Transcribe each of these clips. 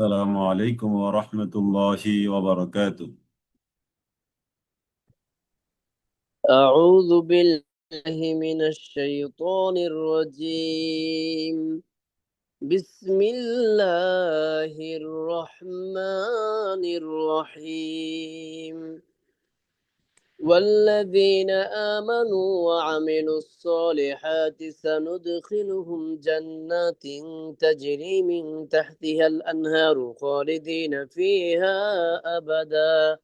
السلام عليكم ورحمة الله وبركاته. أعوذ بالله من الشيطان الرجيم. بسم الله الرحمن الرحيم. والذين آمنوا وعملوا الصالحات سندخلهم جنات تجري من تحتها الأنهار خالدين فيها أبدا.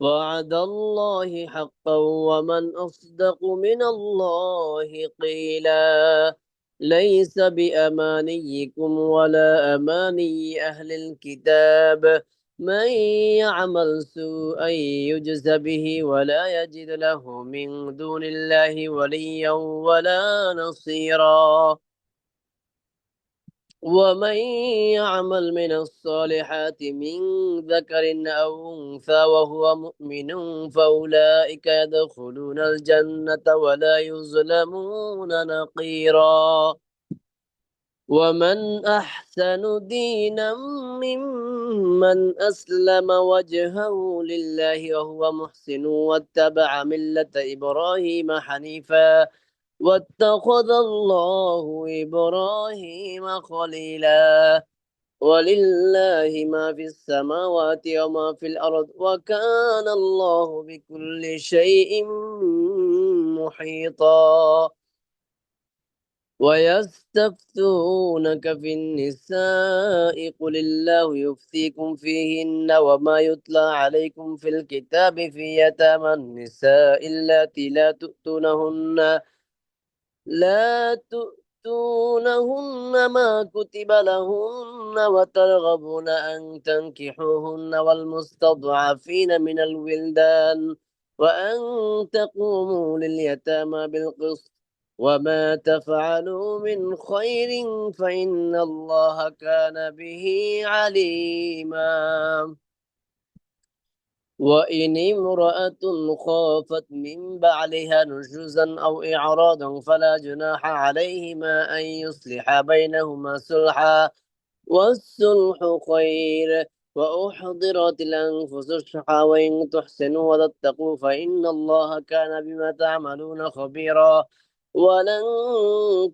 وعد الله حقا ومن أصدق من الله قيلا. ليس بأمانيكم ولا أماني أهل الكتاب. من يعمل سوءا يجز به ولا يجد له من دون الله وليا ولا نصيرا. ومن يعمل من الصالحات من ذكر أو أنثى وهو مؤمن فأولئك يدخلون الجنة ولا يظلمون نقيرا. ومن أحسن دينا ممن أسلم وجهه لله وهو محسن واتبع ملة إبراهيم حنيفا واتخذ الله إبراهيم خليلا. ولله ما في السماوات وما في الأرض وكان الله بكل شيء محيطا. ويستفتونك في النساء قل الله يفتيكم فيهن وما يتلى عليكم في الكتاب في يتامى النساء اللاتي لا تؤتونهن ما كتب لهن وترغبون أن تنكحوهن والمستضعفين من الولدان وأن تقوموا لليتامى بالقسط. وما تفعلوا من خير فإن الله كان به عليما. وإن امرأة خافت من بعلها نشوزا أو إعراضا فلا جناح عليهما أن يصلحا بينهما صلحا والصلح خير. وأحضرت الأنفس الشح وإن تحسنوا وتتقوا فإن الله كان بما تعملون خبيرا. ولن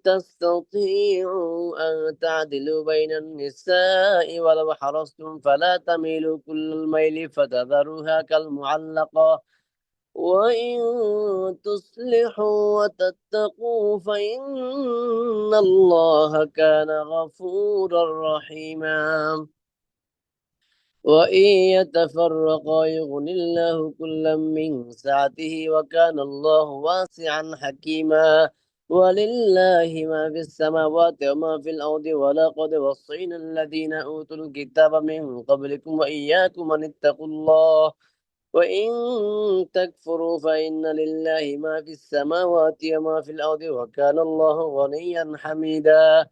تستطيعوا أن تعدلوا بين النساء ولو حرصتم فلا تميلوا كل الميل فتذروها كالمعلقة. وإن تصلحوا وتتقوا فإن الله كان غفورا رحيما. وإن يتفرقا يغني الله كلا من سعته وكان الله واسعا حكيما. ولله ما في السماوات وما في الأرض ولقد وصينا الذين أوتوا الكتاب من قبلكم وإياكم أن اتقوا الله. وإن تكفروا فإن لله ما في السماوات وما في الأرض وكان الله غنيا حميدا.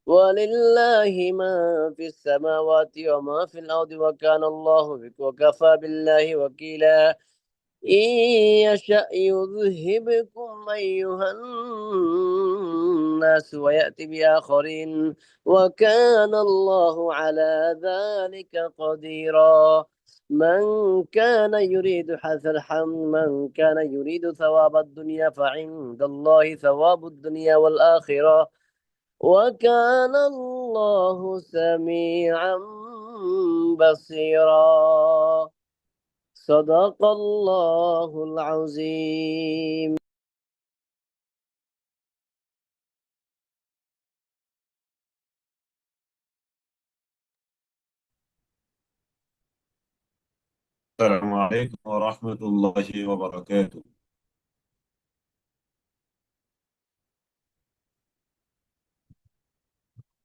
ولله ما في السماوات وما في الأرض وكان الله وكفى بالله وكيلا. إن يشأ يذهبكم أيها الناس ويأتي بآخرين وكان الله على ذلك قديرا. من كان يريد ثواب الدنيا فعند الله ثواب الدنيا والآخرة وكان الله سميعا بصيرا. صدق الله العظيم. السلام عليكم ورحمة الله وبركاته.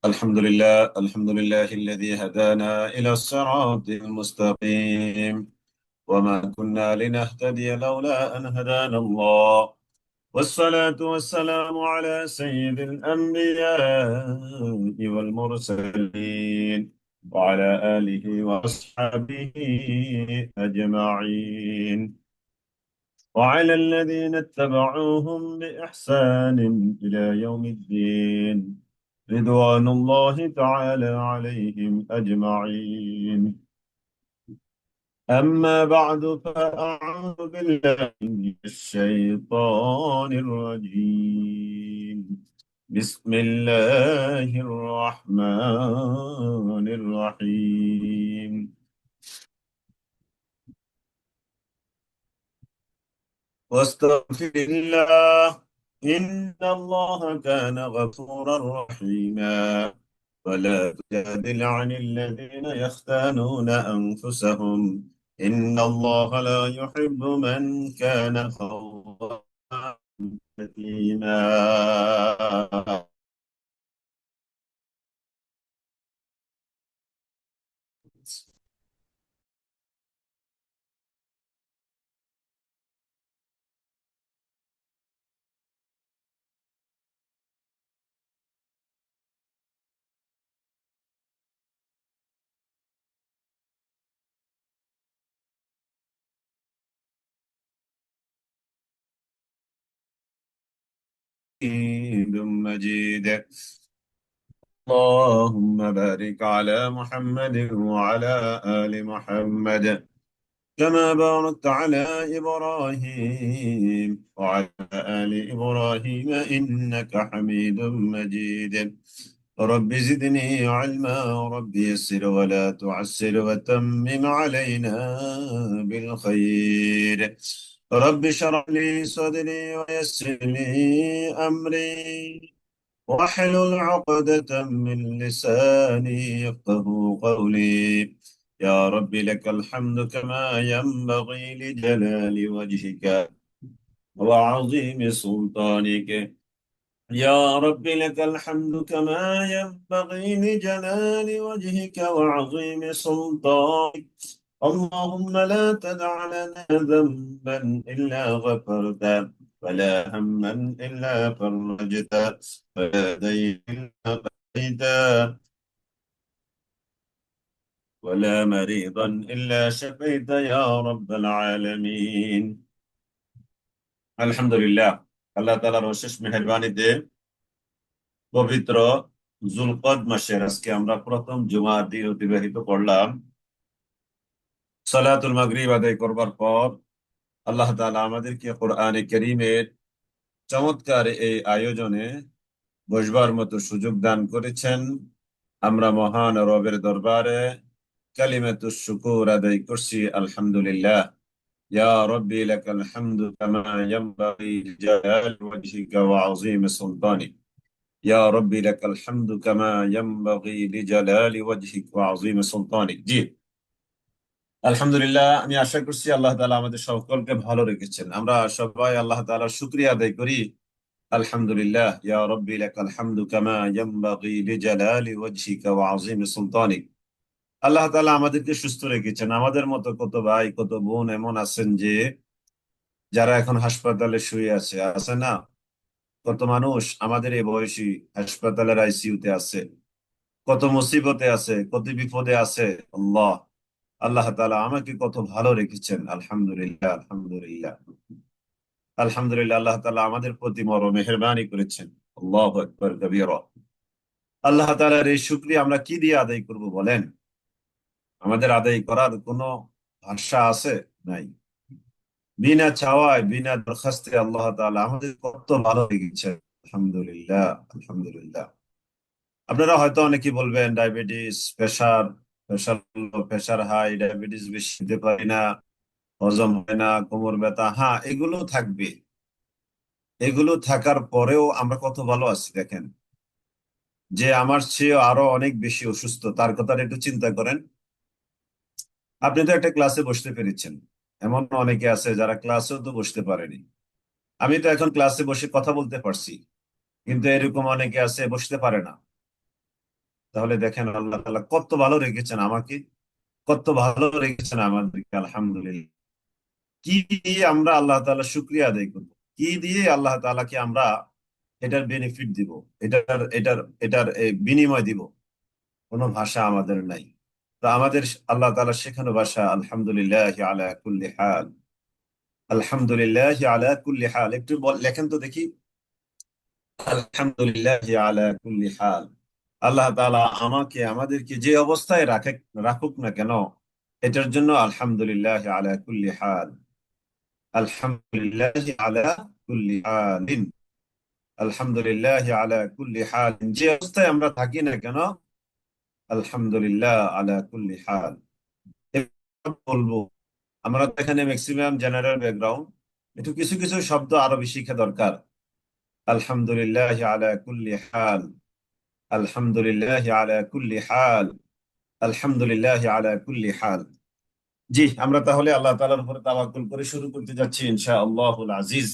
الحمد لله الذي هدانا إلى الصراط المستقيم، وما كنا لنهتدي لولا أن هدانا الله. والصلاة والسلام على سيد الأنبياء والمرسلين، وعلى آله وأصحابه أجمعين، وعلى الذين اتبعوهم بإحسان إلى يوم الدين. رضوان الله تعالى عليهم أجمعين. أما بعد فأعوذ بالله من الشيطان الرجيم. بسم الله الرحمن الرحيم. واستغفر الله إن الله كان غفورا رحيما. ولا تجادل عن الذين يختانون أنفسهم إن الله لا يحب من كان خوانا أثيما. حميد مجيد. اللهم بارك على محمد وعلى آل محمد كما باركت على إبراهيم وعلى آل إبراهيم إنك حميد مجيد. رب زدني علما، رب يسر ولا تعسر وتمم علينا بالخير. رب اشرح لي صدري ويسر لي أمري واحلل عقدة من لساني يفقه قولي. يا رب لك الحمد كما ينبغي لجلال وجهك وعظيم سلطانك. يا رب لك الحمد كما ينبغي لجلال وجهك وعظيم سلطانك. اللهم لا تدع لنا ذنبا إلا غفرته، ولا هما إلا فرجته، ولا دينا إلا قضيته، ولا مريضا إلا شفيت يا رب العالمين. আলহামদুলিল্লাহ, আল্লাহ তাআলার অশেষ মেহেরবানিতে পবিত্র যুলকদ মাসের আজকে আমরা প্রথম জুমার দিন অতিবাহিত করলাম। সালাতুল মাগরিব আদায় করবার পর আল্লাহ তাআলা আমাদেরকে কোরআনে কারীমের চমৎকার এই আয়োজনে বসবার মতো সুযোগ দান করেছেন। আমরা মহান রবের দরবারে কালিমাতুশ শুকুর আদায় করছি, আলহামদুলিল্লাহ। ইয়া রব্বি লাকাল হামদু কামা ইয়ানবাগি লিজালালি ওয়াজহিকা ওয়া আযীমি সুলতানিক। ইয়া রব্বি লাকাল হামদু কামা ইয়ানবাগি লিজালালি ওয়াজহিকা ওয়া আযীমি সুলতানিক। জি, আলহামদুলিল্লাহ। আমি আশা করছি আল্লাহ তাআলা আমাদের সকলকে ভালো রেখেছেন। আমরা সবাই আল্লাহ তাআলার শুকরিয়া আদায় করি। আলহামদুলিল্লাহ। ইয়া রব্বি লাকাল হামদু কামা ইয়ানবাগি লিজালালি ওয়াজহিকা ওয়া আযীমি সুলতানিক। আল্লাহ তাআলা আমাদেরকে সুস্থ রেখেছেন। আমাদের মতো কত ভাই কত বোন এমন আছেন যে যারা এখন হাসপাতালে শুয়ে আছে না? কত মানুষ আমাদের এই বয়সী হাসপাতালের আইসিইউতে আছে, কত মুসিবতে আছে, কত বিপদে আছে। আল্লাহ আল্লাহ তাআলা আমাকে কত ভালো রেখেছেন। আলহামদুলিল্লাহ, আলহামদুলিল্লাহ, আলহামদুলিল্লাহ। আল্লাহ তাআলা আমাদের প্রতি বড় মেহেরবানি করেছেন। আল্লাহু আকবার কবীরা। আল্লাহ তাআলার এই শুকরিয়া আমরা কি দিয়ে আদায় করব বলেন? আমাদের আদায় করার কোনো ভাষা আছে? নাই। বিনা চাওয়ায় বিনা দরখাস্তে আল্লাহ তাআলা আমাদের কত ভালো লেগেছে। আলহামদুলিল্লাহ, আলহামদুলিল্লাহ। আপনারা হয়তো অনেকেই বলবেন diabetes, pressure, pressure pressure high, diabetes বেশি খেতে পারি না, হজম হয় না, কোমর ব্যথা। হ্যাঁ, এগুলো থাকবে। এগুলো থাকার পরেও আমরা কত ভালো আছি দেখেন। যে আমার চেয়ে আরো অনেক বেশি অসুস্থ, তার কথা একটু চিন্তা করেন। আপনি তো একটা ক্লাসে বসতে পেরেছেন, এমন অনেকে আছে যারা ক্লাসেও তো বসতে পারেনি। আমি তো এখন ক্লাসে বসে কথা বলতে পারছি, কিন্তু এরকম অনেকে আছে বসতে পারে না। তাহলে দেখেন আল্লাহ তাআলা কত ভালো রেখেছেন আমাকে, কত ভালো রেখেছেন আমাদেরকে। আলহামদুলিল্লাহ। কি দিয়ে আমরা আল্লাহ তাআলা শুকরিয়া আদায় করবো? কি দিয়ে আল্লাহ তাআলাকে আমরা এটার বেনিফিট দিব, এটার এটার এটার বিনিময় দিব? কোনো ভাষা আমাদের নাই। তো আমাদের আল্লাহ তাআলা শেখানো ভাষা আলহামদুলিল্লাহ আলা কুল্লি হাল। আলহামদুলিল্লাহ আলা কুল্লি হাল। একটু লেখেন তো দেখি। আলহামদুলিল্লাহ আলা কুল্লি হাল। আল্লাহ তাআলা আমাকে আমাদেরকে যে অবস্থায় রাখুক না কেন, এটার জন্য আলহামদুলিল্লাহ আলা কুল্লি হাল। আলহামদুলিল্লাহ আলা কুল্লি হালিন। আলহামদুলিল্লাহ আলা কুল্লি হাল, যে অবস্থায় আমরা থাকি না কেন, আলহামদুলিল্লাহ আলা কুল্লি হাল বলবো। আমরা তো এখানে ম্যাক্সিমাম জেনারেল ব্যাকগ্রাউন্ড, একটু কিছু কিছু শব্দ আরবি শিখা দরকার। আলহামদুলিল্লাহ আলা কুল্লি হাল, আলহামদুলিল্লাহ আলা কুল্লি হাল, আলহামদুলিল্লাহ আলা কুল্লি হাল। জি, আমরা তাহলে আল্লাহ তাআলার উপরে তাওয়াক্কুল করে শুরু করতে যাচ্ছি ইনশাআল্লাহুল আজিজ।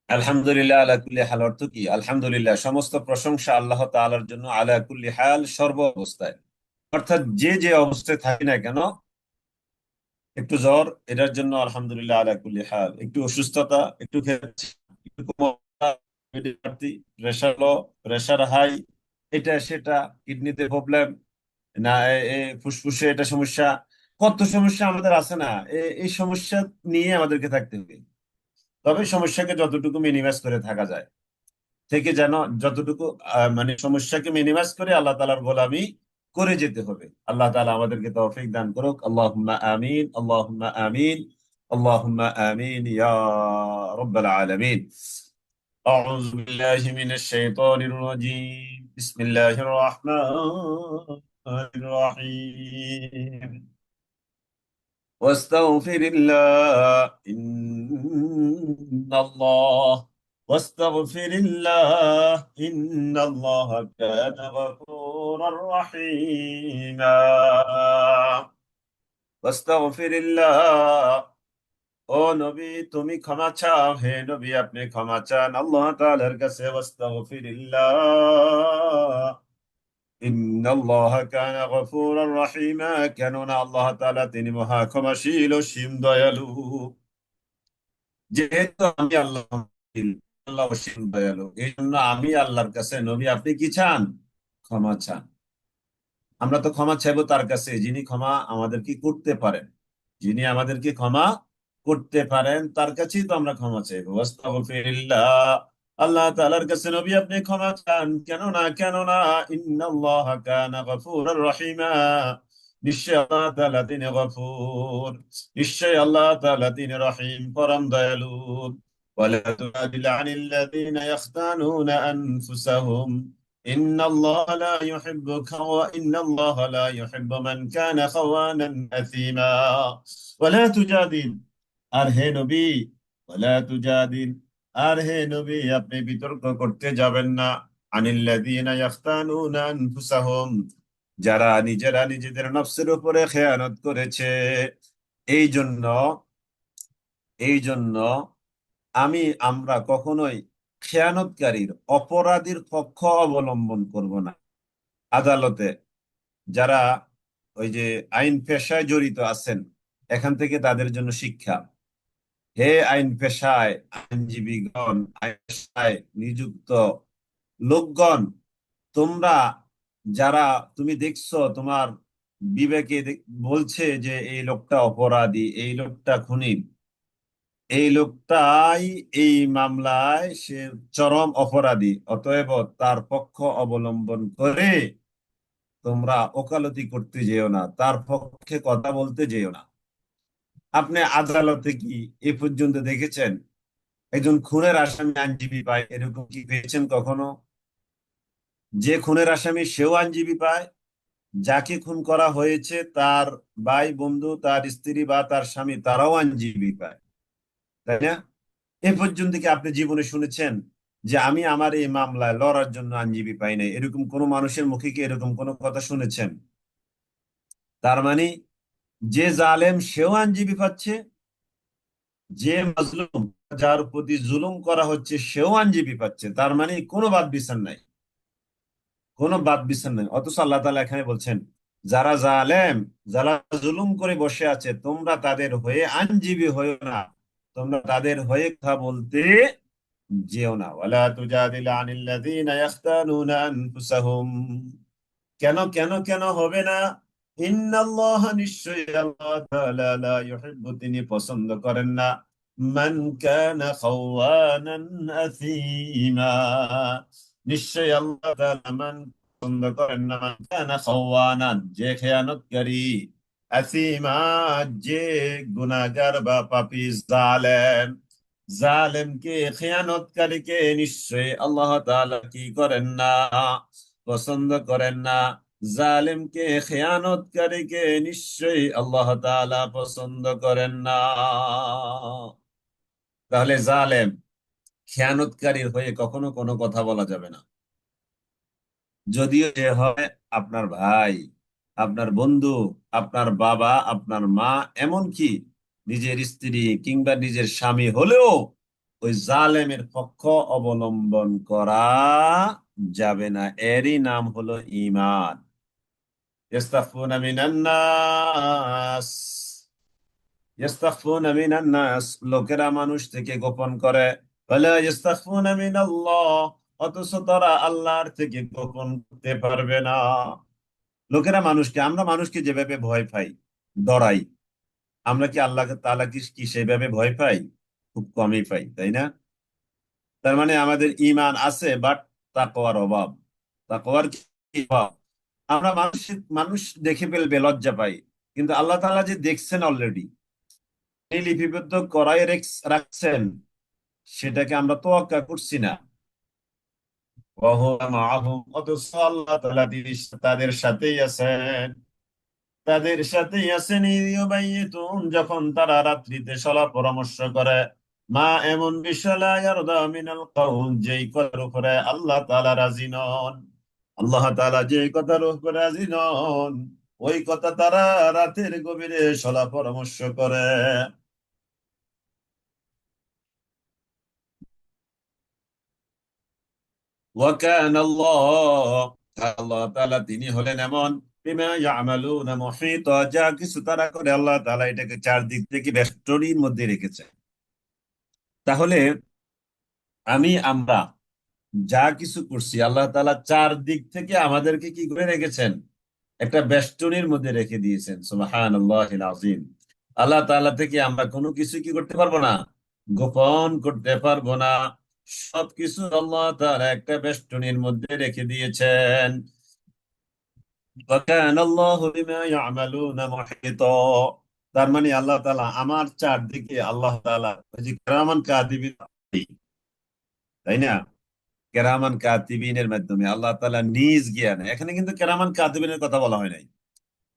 আলহামদুলিল্লাহ আলা কুল্লি হাল অর্থ কি? আলহামদুলিল্লাহ, সমস্ত প্রশংসা আল্লাহ তাআলার জন্য, আলা কুল্লি হাল, সর্ব অবস্থায়। অর্থাৎ যে যে অবস্থায় থাকি না কেন, একটু জ্বর, এটার জন্য আলহামদুলিল্লাহ আলা কুল্লি হাল। একটু অসুস্থতা, একটু একটু কোমরটা, পেটে ঘাটতি, প্রেশার লো, প্রেশার হাই, এটা সেটা, কিডনিতে প্রবলেম, না ফুসফুসে এটা সমস্যা, কত সমস্যা আমাদের আছে না? এই সমস্যা নিয়ে আমাদেরকে থাকতে হবে। তবে সমস্যাকে যতটুকু মিনিমাইজ করে থাকা যায়, থেকে যেন যতটুকু মানে সমস্যাকে মিনিমাইজ করে আল্লাহ তাআলার গোলামি করে যেতে হবে। আল্লাহ তাআলা আমাদেরকে তৌফিক দান করুক। আল্লাহুম্মা আমিন, আল্লাহুম্মা আমিন, আল্লাহুম্মা আমিন ইয়া রাব্বাল আলামিন। أعوذ بالله من الشيطان الرجيم، بسم الله الرحمن الرحيم. واستغفر الله إن الله واستغفر الله إن الله كان غفورا رحيما. واستغفر الله, ও নবী তুমি ক্ষমা চাও, হে নবী আপনি ক্ষমা চান আল্লাহ তাআলার কাছে। ওয়াস্তাগফিরিল্লাহ ইন্নাল্লাহ কানা গফুরার রহিমা, কেননা আল্লাহ তাআলা তিনি মহা ক্ষমাশীল ও সীম দয়ালু। যেহেতু আমি আল্লাহ, আল্লাহ অসীম দয়ালু, এই জন্য আমি আল্লাহর কাছে, নবী আপনি কি চান? ক্ষমা চান। আমরা তো ক্ষমা চাইবো তার কাছে যিনি ক্ষমা আমাদেরকে করতে পারেন, যিনি আমাদেরকে ক্ষমা করতে পারেন, তার কাছেই তো আমরা ক্ষমা চাইবো। আস্তাগফিরুল্লাহ, আল্লাহ তাআলার কাছে নবী আপনি ক্ষমা চান, কেননা ইন্নাল্লাহা কানা গফুরার রহিমা, নিশ্চয় আল্লাহ তাআলা তিনি গফুর, নিশ্চয় আল্লাহ তাআলা তিনি রহিম, পরম দয়ালু। ওয়ালা তুজাদিল আনিল লাযিনা ইয়াখতানুনা আনফুসাহুম إن الله لا يحبك وإن الله لا يحب من كان خوانا أثيما. ولا تجادل, আর হে নবী, ওয়ালা তুজাদিল, আর হে নবী আপনি বিতর্ক করতে যাবেন না, আনিল্লাযীনা ইয়াখতানুনা আনফুসাহুম, যারা নিজেরা নিজেদের নফসের উপরে খেয়ানত করেছে। এই জন্য এই জন্য আমরা কখনোই খেয়ানতকারীর, অপরাধীর পক্ষ অবলম্বন করব না। আদালতে যারা ওই যে আইন পেশায় জড়িত আছেন, এখান থেকে তাদের জন্য শিক্ষা। হে আইন পেশায় আইনজীবীগণ, আইন পেশায় নিযুক্ত লোকগণ, তোমরা যারা, তুমি দেখছো তোমার বিবেকে বলছে যে এই লোকটা অপরাধী, এই লোকটা খুনি, এই লোকটাই এই মামলায় সে চরম অপরাধী, অতএব তার পক্ষ অবলম্বন করে তোমরা ওকালতি করতে যেও না, তার পক্ষে কথা বলতে যেও না। আপনি আদালতে কি এ পর্যন্ত দেখেছেন একজন খুনের আসামি আইনজীবী পায়? এরকম কি পেয়েছেন কখনো? যে খুনের আসামি সেও আইনজীবী পায়, যাকে খুন করা হয়েছে তার ভাই, বন্ধু, তার স্ত্রী বা তার স্বামী, তারাও আইনজীবী পায়, তাই না? এ পর্যন্ত কি আপনি জীবনে শুনেছেন যে আমি আমার এই মামলায় লড়ার জন্য আইনজীবী পাই নাই? এরকম কোন মানুষের মুখে কি এরকম কোনো কথা শুনেছেন? তার মানে যে জালেম সেও আইনজীবী পাচ্ছে, যে মাজলুম, যার প্রতি জুলুম করা হচ্ছে, সেও আইনজীবী পাচ্ছে। তার মানে কোনো বাদ বিচার নাই, কোনো বাদ বিচার নাই। অথচ আল্লাহ তাআলা এখানে বলছেন, যারা জালেম, যারা জুলুম করে বসে আছে, তোমরা তাদের হয়ে আইনজীবী হয়েও না, তোমরা তাদের হয়ে কথা বলতে যেও না। ওয়ালা তুজাদিল আনিল্লাযীনা ইয়াখতানুনা আনফুসাহুম, কেন কেন কেন হবে না? ইন্নাল্লাহ, নিশ্চয়ই আল্লাহ তাআলা লা ইউহিব্বু, তিনি পছন্দ করেন না, মান কানা খাওয়ানান আথীমা, নিশ্চয়ই আল্লাহ তাআলা মান পছন্দ করেন না, মান কানা খাওয়ানান যে খেয়ানতকারী, আথীমা যে গুনাহগার বা পাপী, জালেম, জালেমকে খেয়ানতকারীকে নিশ্চয়ই আল্লাহ তাআলা কি করেন না, পছন্দ করেন না। জালেমকে খেয়ানতকারীকে নিশ্চয়ই আল্লাহ তাআলা পছন্দ করেন না। তাহলে জালেম, খেয়ানতকারীর হয়ে কখনো কোনো কথা বলা যাবে না, যদিও সে হয় আপনার ভাই, আপনার বন্ধু, আপনার বাবা, আপনার মা, এমনকি নিজের স্ত্রী কিংবা নিজের স্বামী হলেও ওই জালেমের পক্ষ অবলম্বন করা যাবে না। এরই নাম হলো ঈমান। ইস্তাগফুনা মিনান নাস, ইস্তাগফুনা মিনান নাস, লোকেরা মানুষ থেকে গোপন করে, ওয়ালা ইস্তাগফুনা মিনাল্লাহ, অথচ তারা আল্লাহর থেকে গোপন করতে পারবে না। লোকেরা মানুষকে, আমরা মানুষকে যেভাবে ভয় পাই, ডরাই, আমরা কি আল্লাহ তাআলা কি কি সেভাবে ভয় পাই? খুব কমই পাই, তাই না? তার মানে আমাদের ঈমান আছে, বাট তাকওয়ার অভাব। তাকওয়ার কি অভাব? আমরা মানুষ, মানুষ দেখে ফেলবে লজ্জা পাই, কিন্তু আল্লাহ তাআলা যে দেখছেন অলরেডি, এই লিপিবদ্ধ করাই রাখছেন, সেটাকে আমরা তোয়াক্কা করছি না। ওয়াহুয়া মাআহুম, অথচ আল্লাহ তাআলা তিনি তাদের সাথেই আছেন, তাদের সাথেই আছেন। ইউবাইয়িতুন, যখন তারা রাত্রিতে সলা পরামর্শ করে, মা এমন বিষয় লা ইয়ারদা মিনাল কাউল, যেই কথার উপরে আল্লাহ তাআলা রাজি নন। আল্লাহ তাআলা যেই কথার উপরে রাজি নন, ওই কথা তারা রাতের গভীরে সলা পরামর্শ করে। ওয়াকান আল্লাহ, আল্লাহ তাআলা তিনি হলেন এমন, বিমা ইয়ামালুনা মুহীতা, যা কিছু তারা করে আল্লাহ তাআলা এটাকে চারদিক থেকে বেষ্টনীর মধ্যে রেখেছে। তাহলে আমরা যা কিছু করছি, আল্লাহ তাআলা চারদিক থেকে আমাদেরকে কি করে রেখেছেন? একটা বেষ্টনীর মধ্যে রেখে দিয়েছেন। সুবহানাল্লাহিল আযীম। আল্লাহ তাআলা থেকে আমরা কোনো কিছু কি করতে পারবো না, গোপন করতে পারবো না। সবকিছু আল্লাহ তাআলা একটা বেষ্টনীর মধ্যে রেখে দিয়েছেন। وكان الله بما يعملون محيطا, তার মানে আল্লাহ তাআলা আমার চারদিকে, আল্লাহ তাআলা ওই যে কেরামান কাতিবিন, তাই না? কেরামান কাতিবিনের মাধ্যমে আল্লাহ তাআলা নিজ জ্ঞানে, এখানে কিন্তু কেরামান কাতিবিনের কথা বলা হয় নাই,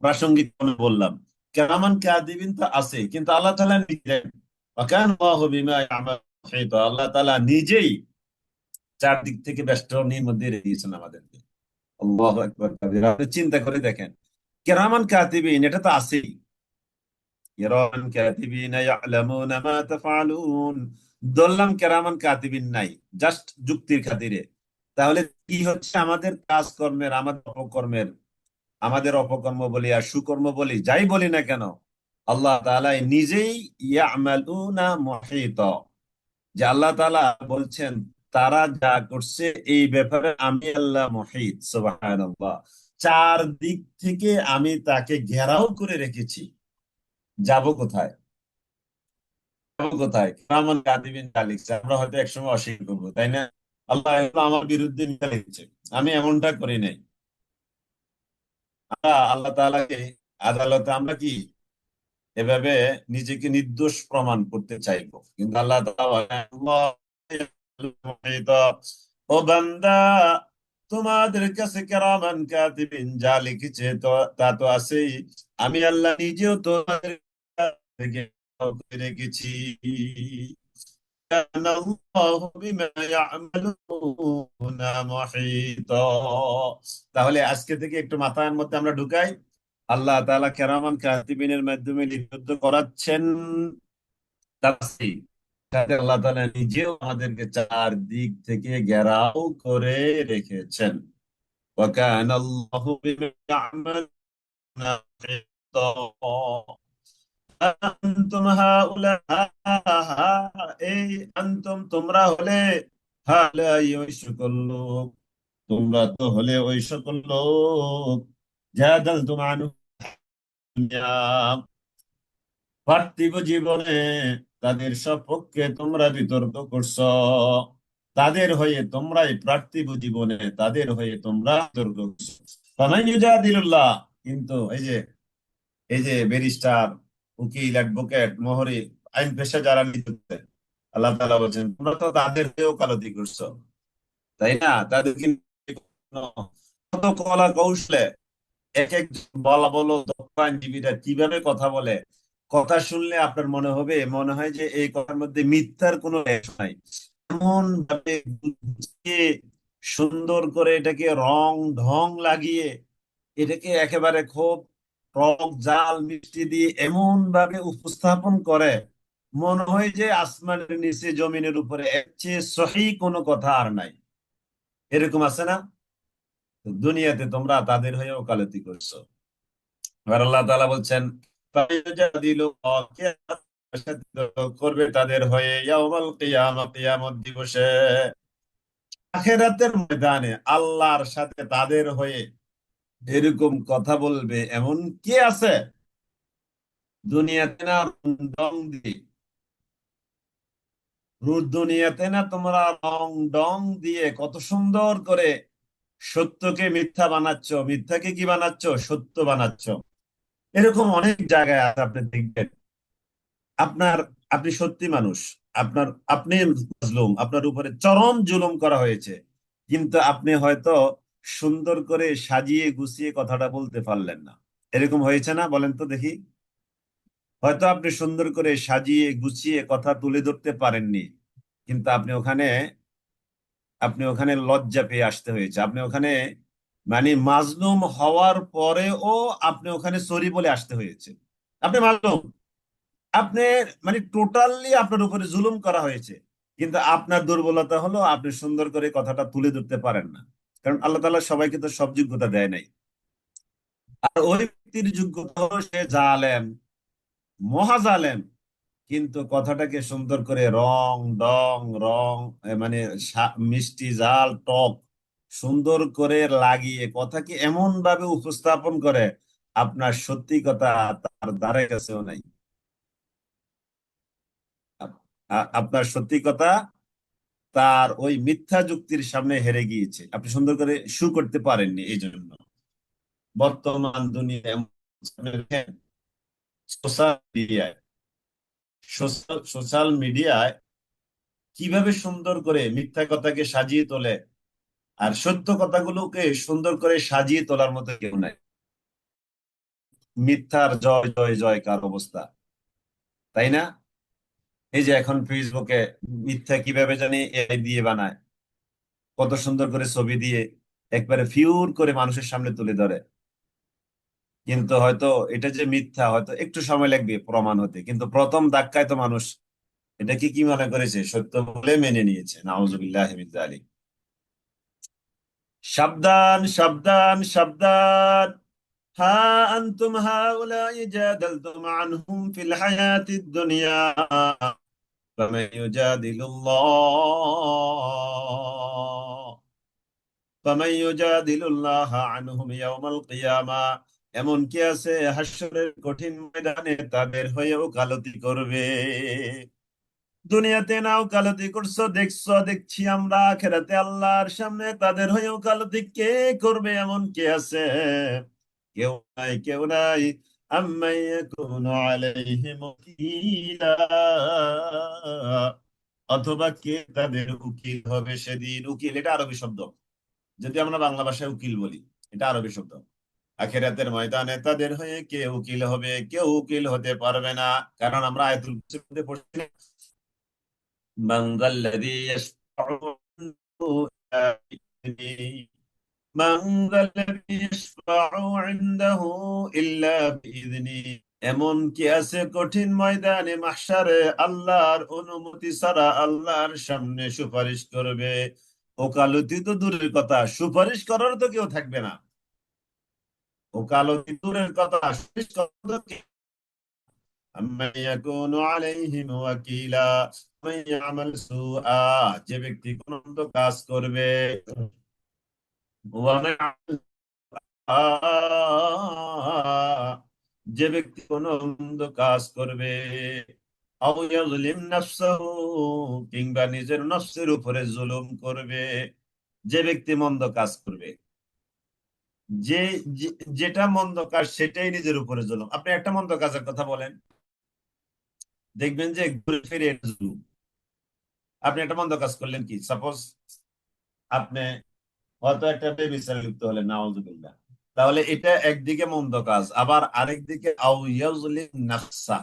প্রাসঙ্গিক আমি বললাম। কেরামান কাতিবিন তো আছে, কিন্তু আল্লাহ তাআলা নিজেই, ওয়াকান আল্লাহু বিমা ইয়ামালুন মুহীতা, আল্লাহ তাআলা নিজেই চারদিক থেকে বেষ্টনীর মধ্যে রেখে দিয়েছেন আমাদেরকে। আল্লাহু আকবার কাবীরা। আপনি চিন্তা করে দেখেন, কেরামান কাতিবিন এটা তো আছেই, কিরামান কাতিবিনা ইয়ালামুনা মা তাফআলুন, ধরলাম কেরামান কাতিবিন নাই, জাস্ট যুক্তির খাতিরে। তাহলে কি হচ্ছে, আমাদের কাজকর্মের, আমাদের অপকর্ম বলি আর সুকর্ম বলি, যাই বলি না কেন, আল্লাহ তাআলা নিজেই ইয়ামালুনা মুহীতা, যে আল্লাহ তাআলা বলছেন তারা যা করছে এই ব্যাপারে আমি আল্লাহ মুহীত, সুবহানাল্লাহ, চারদিক থেকে আমি তাকে ঘেরাও করে রেখেছি। যাব কোথায়, যাবো কোথায়? কেরামান কাতিবিন যা লিখছে আমরা হয়তো একসময় অস্বীকার করবো, তাই না? আল্লাহ এগুলো আমার বিরুদ্ধে নিয়ে লিখছে, আমি এমনটা করি নাই। আমরা আল্লাহ তাআলাকে আদালতে আমরা কি এভাবে নিজেকে নির্দোষ প্রমাণ করতে চাইবো? কিন্তু আল্লাহ তাআলা বলেন, আল্লাহ ও বান্দা, তোমাদের কাছে কেরামান কাতিবিন যা লিখেছে তো তা তো আছেই, আমি আল্লাহ নিজেও তোমাদের থেকে রেখেছি। كان الله بما يعملون محيطا। তাহলে আজকে থেকে একটু মাথার মধ্যে আমরা ঢুকাই, আল্লাহ তাআলা কেরামান কাতিবিনের মাধ্যমে লিপিবদ্ধ করাচ্ছেন, তাফসীর, সাথে আল্লাহ তাআলা নিজেও আমাদেরকে চারদিক থেকে ঘেরাও করে রেখেছেন। وكان الله بما يعملون محيطا। আনতুম হাউলা, এই আনতুম তোমরা হলে, হাউলাই ওই সকল লোক, তোমরা তো হলে ওই সকল লোক, জাদালতুম আনহুম দুনিয়া, পার্থিব জীবনে তাদের সপক্ষে তোমরা বিতর্ক করছো, তাদের হয়ে তোমরাই পার্থিব জীবনে তাদের হয়ে তোমরা বিতর্ক করছো। ফামান ইউজাদিলুল্লাহ, কিন্তু এই যে ব্যারিস্টার, উকিল, অ্যাডভোকেট, মোহরি, আইন পেশা যারা নিযুক্ত, আল্লাহ তাআলা বলছেন তোমরা তো তাদের হয়ে ওকালতি করছো, তাই না? তাদের কিন্তু কত কলা কৌশলে এক এক বলা বলো দক্ষ আইনজীবীরা কিভাবে কথা বলে, কথা শুনলে আপনার মনে হয় যে এই কথার মধ্যে মিথ্যার কোনো লেশ নাই। এমন ভাবে গুছিয়ে, সুন্দর করে এটাকে রং ঢং লাগিয়ে, এটাকে একেবারে খুব টক জাল মিষ্টি দিয়ে এমন ভাবে উপস্থাপন করে, মনে হয় যে আসমানের নিচে জমিনের উপরে এর চেয়ে সহি কোনো কথা আর নাই। এরকম আছে না? তো দুনিয়াতে তোমরা তাদের হয়ে ওকালতি করছো। এবার আল্লাহ তাআলা বলছেন ফায়ুজাদিলু, কিয়ামতের সাথে তর্ক করবে তাদের হয়ে ইয়াউমাল কিয়ামা, কিয়ামত দিবসে, আখিরাতের ময়দানে আল্লাহর সাথে তাদের হয়ে এরকম কথা বলবে এমন কে আছে? দুনিয়াতে না রং দিয়ে, দুনিয়াতে না তোমরা রং ডং দিয়ে কত সুন্দর করে সত্যকে মিথ্যা বানাচ্ছ, মিথ্যাকে কি বানাচ্ছ? সত্য বানাচ্ছ। এরকম অনেক জায়গায় আছে, আপনি দেখবেন আপনার, আপনি সত্যি মানুষ, আপনি মাজলুম, আপনার উপরে চরম জুলুম করা হয়েছে, কিন্তু আপনি হয়তো সুন্দর করে সাজিয়ে গুছিয়ে কথাটা বলতে পারলেন না। এরকম হয়েছে না? বলেন তো দেখি। হয়তো আপনি সুন্দর করে সাজিয়ে গুছিয়ে কথা তুলে ধরতে পারেননি, কিন্তু আপনি ওখানে লজ্জা পেয়ে আসতে হয়েছে। আপনি ওখানে মানে মাজলুম হওয়ার পরেও আপনি ওখানে সরি বলে আসতে হয়েছে। আপনি মাজলুম, আপনি মানে টোটালি আপনার উপরে জুলুম করা হয়েছে, কিন্তু আপনার দুর্বলতা হলো আপনি সুন্দর করে কথাটা তুলে ধরতে পারেন না। কারণ আল্লাহ তাআলা সবাইকে তো সব যোগ্যতা দেয় নাই। আর ওই ব্যক্তির যোগ্যতা হলো সে জালেম, মহা জালেম, কিন্তু কথাটাকে সুন্দর করে রং মানে মিষ্টি ঝাল টক সুন্দর করে লাগিয়ে কথাকে এমন ভাবে উপস্থাপন করে, আপনার সত্যি কথা তার দ্বারে কাছেও নাই। আপনার সত্যি কথা তার ওই মিথ্যা যুক্তির সামনে হেরে গিয়েছে, আপনি সুন্দর করে শু করতে পারেননি। এই জন্য বর্তমান দুনিয়ায় সোশ্যাল মিডিয়ায় সোশ্যাল মিডিয়ায় কিভাবে সুন্দর করে মিথ্যা কথাকে সাজিয়ে তোলে, আর সত্য কথাগুলোকে সুন্দর করে সাজিয়ে তোলার মতো কেউ নাই। মিথ্যার জয় জয় জয়কার অবস্থা, তাই না? এই যে এখন ফেসবুকে মিথ্যা কিভাবে জানি এআই দিয়ে বানায়, কত সুন্দর করে ছবি দিয়ে একবারে ফিউর করে মানুষের সামনে তুলে ধরে, কিন্তু হয়তো এটা যে মিথ্যা হয়তো একটু সময় লাগবে প্রমাণ হতে, কিন্তু প্রথম ধাক্কায় তো মানুষ এটাকে কি মনে করেছে? সত্য বলে মেনে নিয়েছে। নাউজুবিল্লাহি মিন যালিক। সাবধান সাবধান সাবধান। হা আনতুম হাউলাই জাদালতুম আনহুম ফিল হায়াতিদ দুনিয়া ফামান ইউজাদিলুল্লাহ আনহুম ইয়াউমাল কিয়ামা, এমন কি আছে হাসরের কঠিন ময়দানে তাদের হয়ে ওকালতি করবে? দুনিয়াতে না ওকালতি করছো, দেখছো, দেখছি আমরা, আখিরাতে আল্লাহর সামনে তাদের হয়ে ওকালতি কে করবে? এমন কে আছে? কেউ নাই, কেউ নাই। আম্মান ইয়াকুনু আলাইহিম ওয়াকিলা, অথবা কে তাদের উকিল হবে সেদিন? উকিল এটা আরবি শব্দ, যদি আমরা বাংলা ভাষায় উকিল বলি, এটা আরবি শব্দ। আখিরাতের ময়দানে তাদের হয়ে কে উকিল হবে? কেউ উকিল হতে পারবে না। কারণ আমরা আয়াতুল কুরসির মধ্যে পড়ছি না, মান যাল্লাযী ইয়াশফা'ু ইনদাহু ইল্লা বিইذনিহি, মান যাল্লাযী ইয়াশফা'ু ইনদাহু ইল্লা বিইذনিহি। এমন কি আছে কঠিন ময়দানে মাহশারে আল্লাহর অনুমতি ছাড়া আল্লাহর সামনে সুপারিশ করবে? ওকালতি তো দূরের কথা, সুপারিশ করার তো কেউ থাকবে না। ওকালতি দূরের কথা, সুপারিশ করার তো আম্মান ইয়াকুনু আলাইহিম ওয়াকিলা মান ইয়ামাল সুআ, যে ব্যক্তি কোন মন্দ কাজ করবে, ওয়া মান যে ব্যক্তি কোন মন্দ কাজ করবে, আও ইয়াযলিম নাফসাহু, কিংবা নিজের নফসের উপরে জুলুম করবে। যে ব্যক্তি মন্দ কাজ করবে, যে যেটা মন্দ কাজ সেটাই নিজের উপরে জুলুম। আপনি একটা মন্দ কাজের কথা বলেন, দেখবেন যে ঘুরে ফিরে এটা জুলুম। আপনি একটা মন্দ কাজ করলেন, কি সাপোজ আপনি হয়তো একটা বেবিচারে লিপ্ত হলেন, নাউজুবিল্লাহ, তাহলে এটা একদিকে মন্দ কাজ, আবার আরেকদিকে আও ইয়াজলিম নাফসা,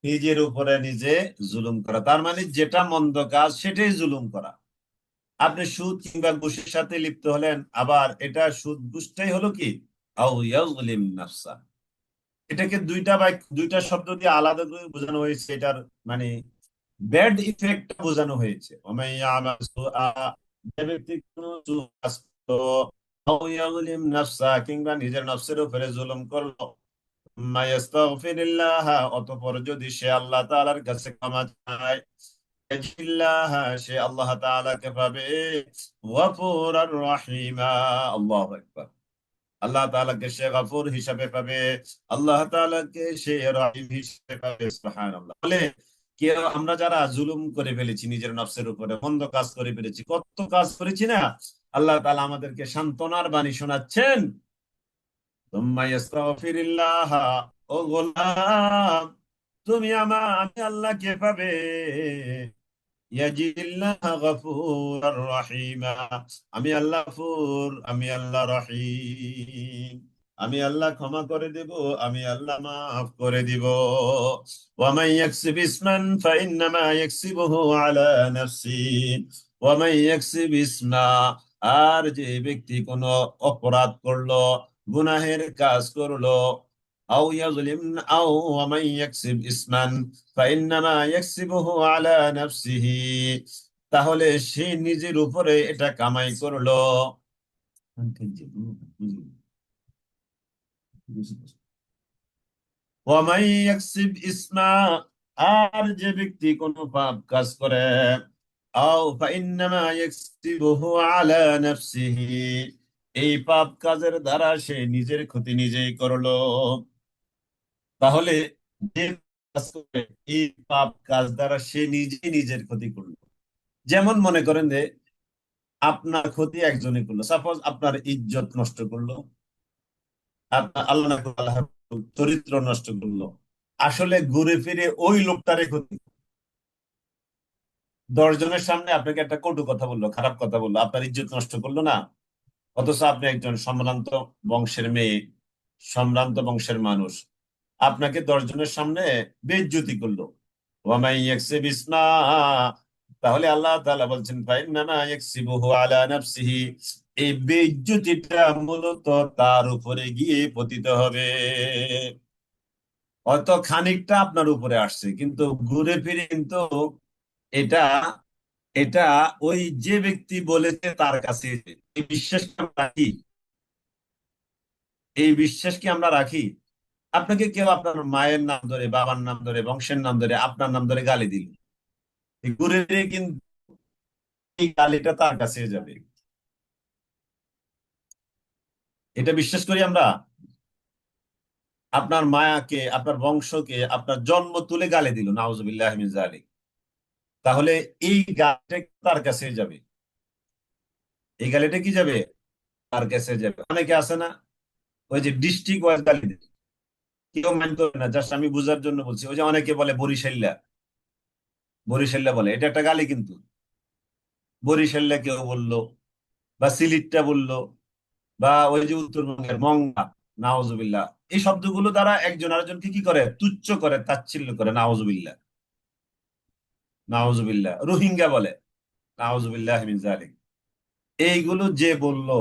নিজের উপরে নিজে জুলুম করা। তার মানে যেটা মন্দ কাজ সেটাই জুলুম করা। আপনি সুদ কিংবা ঘুষের সাথে লিপ্ত হলেন, আবার এটা সুদ ঘুষটাই হলো কি আও ইয়াজলিম নাফসা। এটাকে দুইটা শব্দ দিয়ে আলাদা করে বোঝানো হয়েছে। এটার মানে ব্যাড ইফেক্ট বোঝানো হয়েছে। ওমাই ইয়ামাল সুআ, যে ব্যক্তি কোনো কাজ করলো, আও ইয়াজলিম নাফসা, কিংবা নিজের নফসের উপরে জুলুম করলো, মায়াস্তাগফিরিল্লাহ, অতঃপর যদি সে আল্লাহ তাআলার কাছে ক্ষমা চায়, ইয়াজিল্লাহ, সে আল্লাহ তাআলাকে পাবে গফুরার রহিমা। আল্লাহু আকবার। আল্লাহ তাআলাকে সে গফুর হিসাবে পাবে, আল্লাহ তাআলাকে সে রহিম হিসাবে পাবে। সুবহানাল্লাহ। বলে কেউ আমরা যারা জুলুম করে ফেলেছি নিজের নফসের উপরে, মন্দ কাজ করে ফেলেছি, কত কাজ করেছি না, আল্লাহ তাআলা আমাদেরকে সান্ত্বনার বাণী শোনাচ্ছেন। তুম্মা ইয়াস্তাগফিরিল্লাহ, ও গোলাম, আমি আল্লাহকে পাবে, ইয়াজিদিল্লাহ গফুরার রহিমা, আমি আল্লাহ গফুর, আমি আল্লাহ রহিম, আমি আল্লাহ ক্ষমা করে দেব, আমি আল্লাহ মাফ করে দিব। ওয়ামান ইয়াকসিব ইসমান ফাইন্নামা ইয়াকসিবুহু আলা নাফসি, ওয়ামান ইয়াকসিব ইসমা, আর যে ব্যক্তি কোনো অপরাধ করলো, গুনাহের কাজ করলো, আও ইয়াজলিম, আও ওয়ামান ইয়াকসিব ইসমান ফাইন্নামা ইয়াকসিবুহু আলা নাফসিহি, তাহলে সে নিজের উপরে এটা কামাই করলো। ওয়ামান ইয়াকসিব ইসমা, আর যে ব্যক্তি কোনো পাপ কাজ করে, আও ফাইন্নামা ইয়াকসিবুহু আলা নাফসিহি, এই পাপ কাজের দ্বারা সে নিজের ক্ষতি নিজেই করলো। তাহলে যে কাজ করে, এই পাপ কাজ দ্বারা সে নিজেই নিজের ক্ষতি করলো। যেমন মনে করেন যে আপনার ক্ষতি একজনে করলো, সাপোজ আপনার ইজ্জত নষ্ট করলো, আপনার আল্লাহ না করুক, আল্লাহ চরিত্র নষ্ট করলো, আসলে ঘুরে ফিরে ওই লোকটারে ক্ষতি। 10 জনের সামনে আপনাকে একটা কটু কথা বললো, খারাপ কথা বললো, আপনার ইজ্জত নষ্ট করলো না, অথচ আপনি একজন সম্ভ্রান্ত বংশের মেয়ে, সম্ভ্রান্ত বংশের মানুষ, আপনাকে 10 জনের সামনে বেইজ্জতি করলো। ওয়ামাই ইয়াকসিব ইসমা, তাহলে আল্লাহ তাআলা বলছেন ফাইন্নামা ইয়াকসিবুহু আলা নাফসিহি, এই বেইজ্জতিটা মূলত তার উপরে গিয়ে পতিত হবে। হয়তো খানিকটা আপনার উপরে আসছে, কিন্তু ঘুরে ফিরে কিন্তু এটা এটা ওই যে ব্যক্তি বলেছে তার কাছে, এই বিশ্বাস কি আমরা রাখি? এই বিশ্বাস কি আমরা রাখি? আপনাকে কেউ আপনার মায়ের নাম ধরে, বাবার নাম ধরে, বংশের নাম ধরে, আপনার নাম ধরে গালি দিল, এই ঘুরে ফিরে কিন্তু এই গালিটা তার কাছে যাবে। এটা বিশ্বাস করি আমরা। আপনার মায়াকে, আপনার বংশকে, আপনার জন্ম তুলে গালি দিল, নাউজুবিল্লাহ মিন যালিক, তাহলে এই গালিটা তার কাছে যাবে। এই গালিটা কি যাবে? তার কাছে যাবে। অনেকে আছে না, ওই যে ডিস্ট্রিক্ট ওয়াইজ গালি দেয়, কেউ মাইন্ড করে না, জাস্ট আমি বুঝার জন্য বলছি। ওই যে অনেকে বলে বরিশাল্লা, বরিশাল্লা বলে, এটা একটা গালি কিন্তু। বরিশাল্লা কেউ বললো, বা সিলেটটা বললো, বা ওই যে উত্তরবঙ্গের মংলা, নাওজুবিল্লাহ, এই শব্দগুলো দ্বারা একজন আরেকজনকে কি করে, তুচ্ছ করে, তাচ্ছিল্য করে, নাওজুবিল্লাহ। নাওজুবিল্লাহ, রোহিঙ্গা বলে, নাওজুবিল্লাহ মিন যালিক। এইগুলো যে বললো,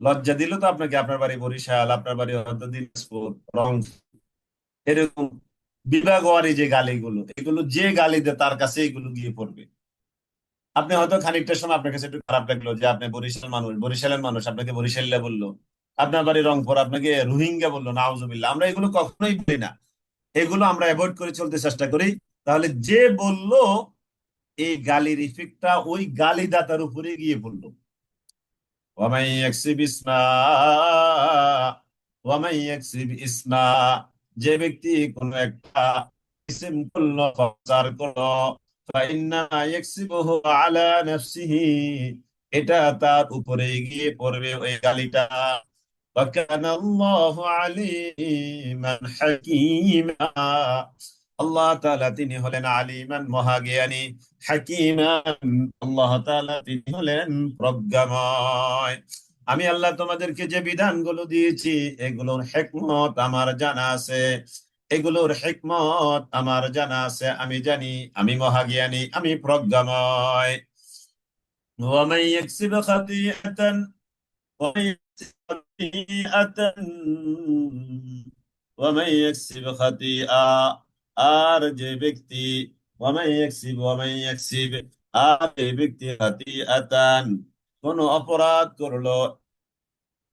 লজ্জা দিল তো আপনাকে? আপনার বাড়ি বরিশাল, আপনার বাড়ি হয়তো দিনাজপুর, রংপুর, এরকম বিভাগওয়ারি যে গালিগুলো, এগুলো যে গালি দেয় তার কাছে এগুলো গিয়ে পড়বে। আপনি হয়তো খানিকটা সময় আপনার কাছে একটু খারাপ লাগলো যে আপনি বরিশাল মানুষ, বরিশালের মানুষ আপনাকে বরিশাল্লা বললো, আপনার বাড়ি রংপুর আপনাকে রোহিঙ্গা বললো, নাউজুবিল্লাহ। আমরা এগুলো কখনোই বলি না, এগুলো আমরা অ্যাভয়েড করে চলতে চেষ্টা করি। তাহলে যে বললো, এই গালির ইফেক্টটা ওই গালিদাতার উপরে গিয়ে পড়লো। ওয়ামাই ইয়াকসিব ইসমা, ওয়ামাই ইয়াকসিব ইসমা, যে ব্যক্তি কোনো একটা ইসম করলো, প্রচার করলো, ফাইন্নামা ইয়াকসিবুহু আলা নাফসিহি, এটা তার উপরে গিয়ে পড়বে ওই গালিটা। ওয়া কানা আল্লাহু আলিমান হাকীমা, আল্লাহ তাআলা তিনি হলেন আলিমান মহাজ্ঞানী, হাকীমান আল্লাহ তাআলা তিনি হলেন প্রজ্ঞাময়। আমি আল্লাহ তোমাদেরকে যে বিধানগুলো দিয়েছি এগুলোর হিকমত আমার জানা আছে, এগুলোর হিকমত আমার জানা আছে, আমি জানি, আমি মহাজ্ঞানী, আমি প্রজ্ঞাময়। ওয়ামান ইয়াকসিব খাতিআতান ومن يكسب خطيئة ومن يكسب خطيئة আর যে ব্যক্তি ওয়ামান ইয়াকসিব আর যে ব্যক্তি খাতিআতান কোন অপরাধ করলো,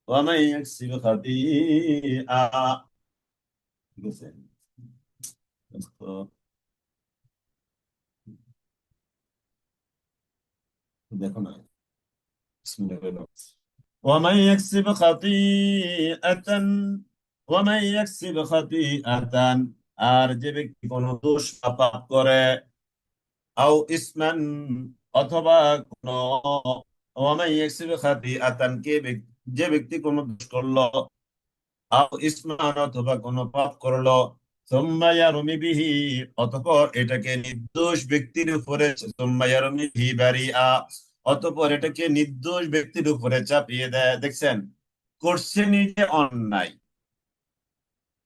ওয়ামান ইয়াকসিব খাতিআ, ঠিক আছে, তো দেখো না, বিসমিল্লাহ। ومن يكسب خطيئة ومن يكسب خطيئة আর যে ব্যক্তি কোনো দোষ বা পাপ করে, আও ইসমান অথবা কোন, ওয়ামান ইয়াকসিব খাতিআতান যে ব্যক্তি কোনো দোষ করলো, আও ইসমান অথবা কোনো পাপ করলো, সুম্মা ইয়ারমি বিহি অতঃপর এটাকে নির্দোষ ব্যক্তির উপরে, সুম্মা ইয়ারমি বিহি বারিআ অতঃপর এটাকে নির্দোষ ব্যক্তির উপরে চাপিয়ে দেয়। দেখছেন, করছে নিজে অন্যায়,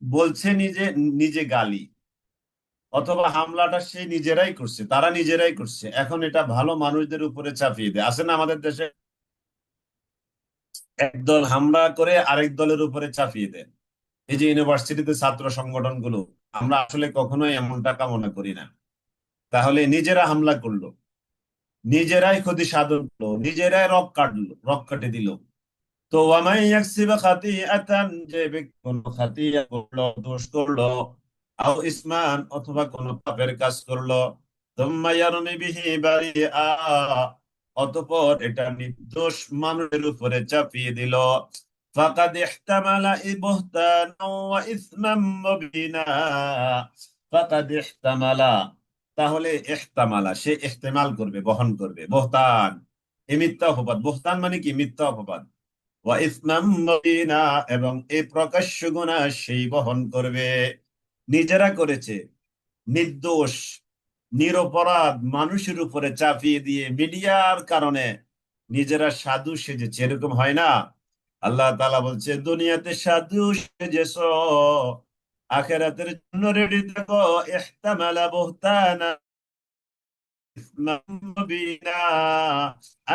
বলছে নিজে নিজে গালি, অথবা হামলাটা সে নিজেরাই করছে, তারা নিজেরাই করছে, এখন এটা ভালো মানুষদের উপরে চাপিয়ে দেয়। আছে না আমাদের দেশে, একদল হামলা করে আরেক দলের উপরে চাপিয়ে দেয়। এই যে ইউনিভার্সিটিতে ছাত্র সংগঠনগুলো, আমরা আসলে কখনোই এমনটা কামনা করি না। তাহলে নিজেরা হামলা করলো, নিজেরাই ক্ষতি সাধন করলো, নিজেরাই রক কাটে দিল। তো ওয়ামাই ইয়াকসিব খাতিআতান যে ব্যক্তি কোনো খাতিয়া করলো, দোষ করলো, আও ইসমান অথবা কোনো পাপের কাজ করলো, সুম্মা ইয়ারমি বিহি বারিআ অতঃপর এটা নির্দোষ মানুষের উপরে চাপিয়ে দিল, ফাকাদ ইহতামালা বুহতানাও ওয়া ইসমান মুবিনা, ফাকাদ ইহতামালা তাহলে ইহতামালা সে ইহতিমাল করবে, বহন করবে, বুহতান এ মিথ্যা অপবাদ, বুহতান মানে কি মিথ্যা অপবাদ, ওয়া ইসমাম মুবিনা এবং এই প্রকাশ্য গুনাহ সেই বহন করবে। নিজেরা করেছে, নির্দোষ নিরপরাধ মানুষের উপরে চাপিয়ে দিয়ে মিডিয়ার কারণে নিজেরা সাধু সেজেছে, এরকম হয় না? আল্লাহ তাআলা বলছে, দুনিয়াতে সাধু সেজেছো, আখিরাতের জন্য রেডি থাকো। ইহতামালা বুহতানা মুবিনা,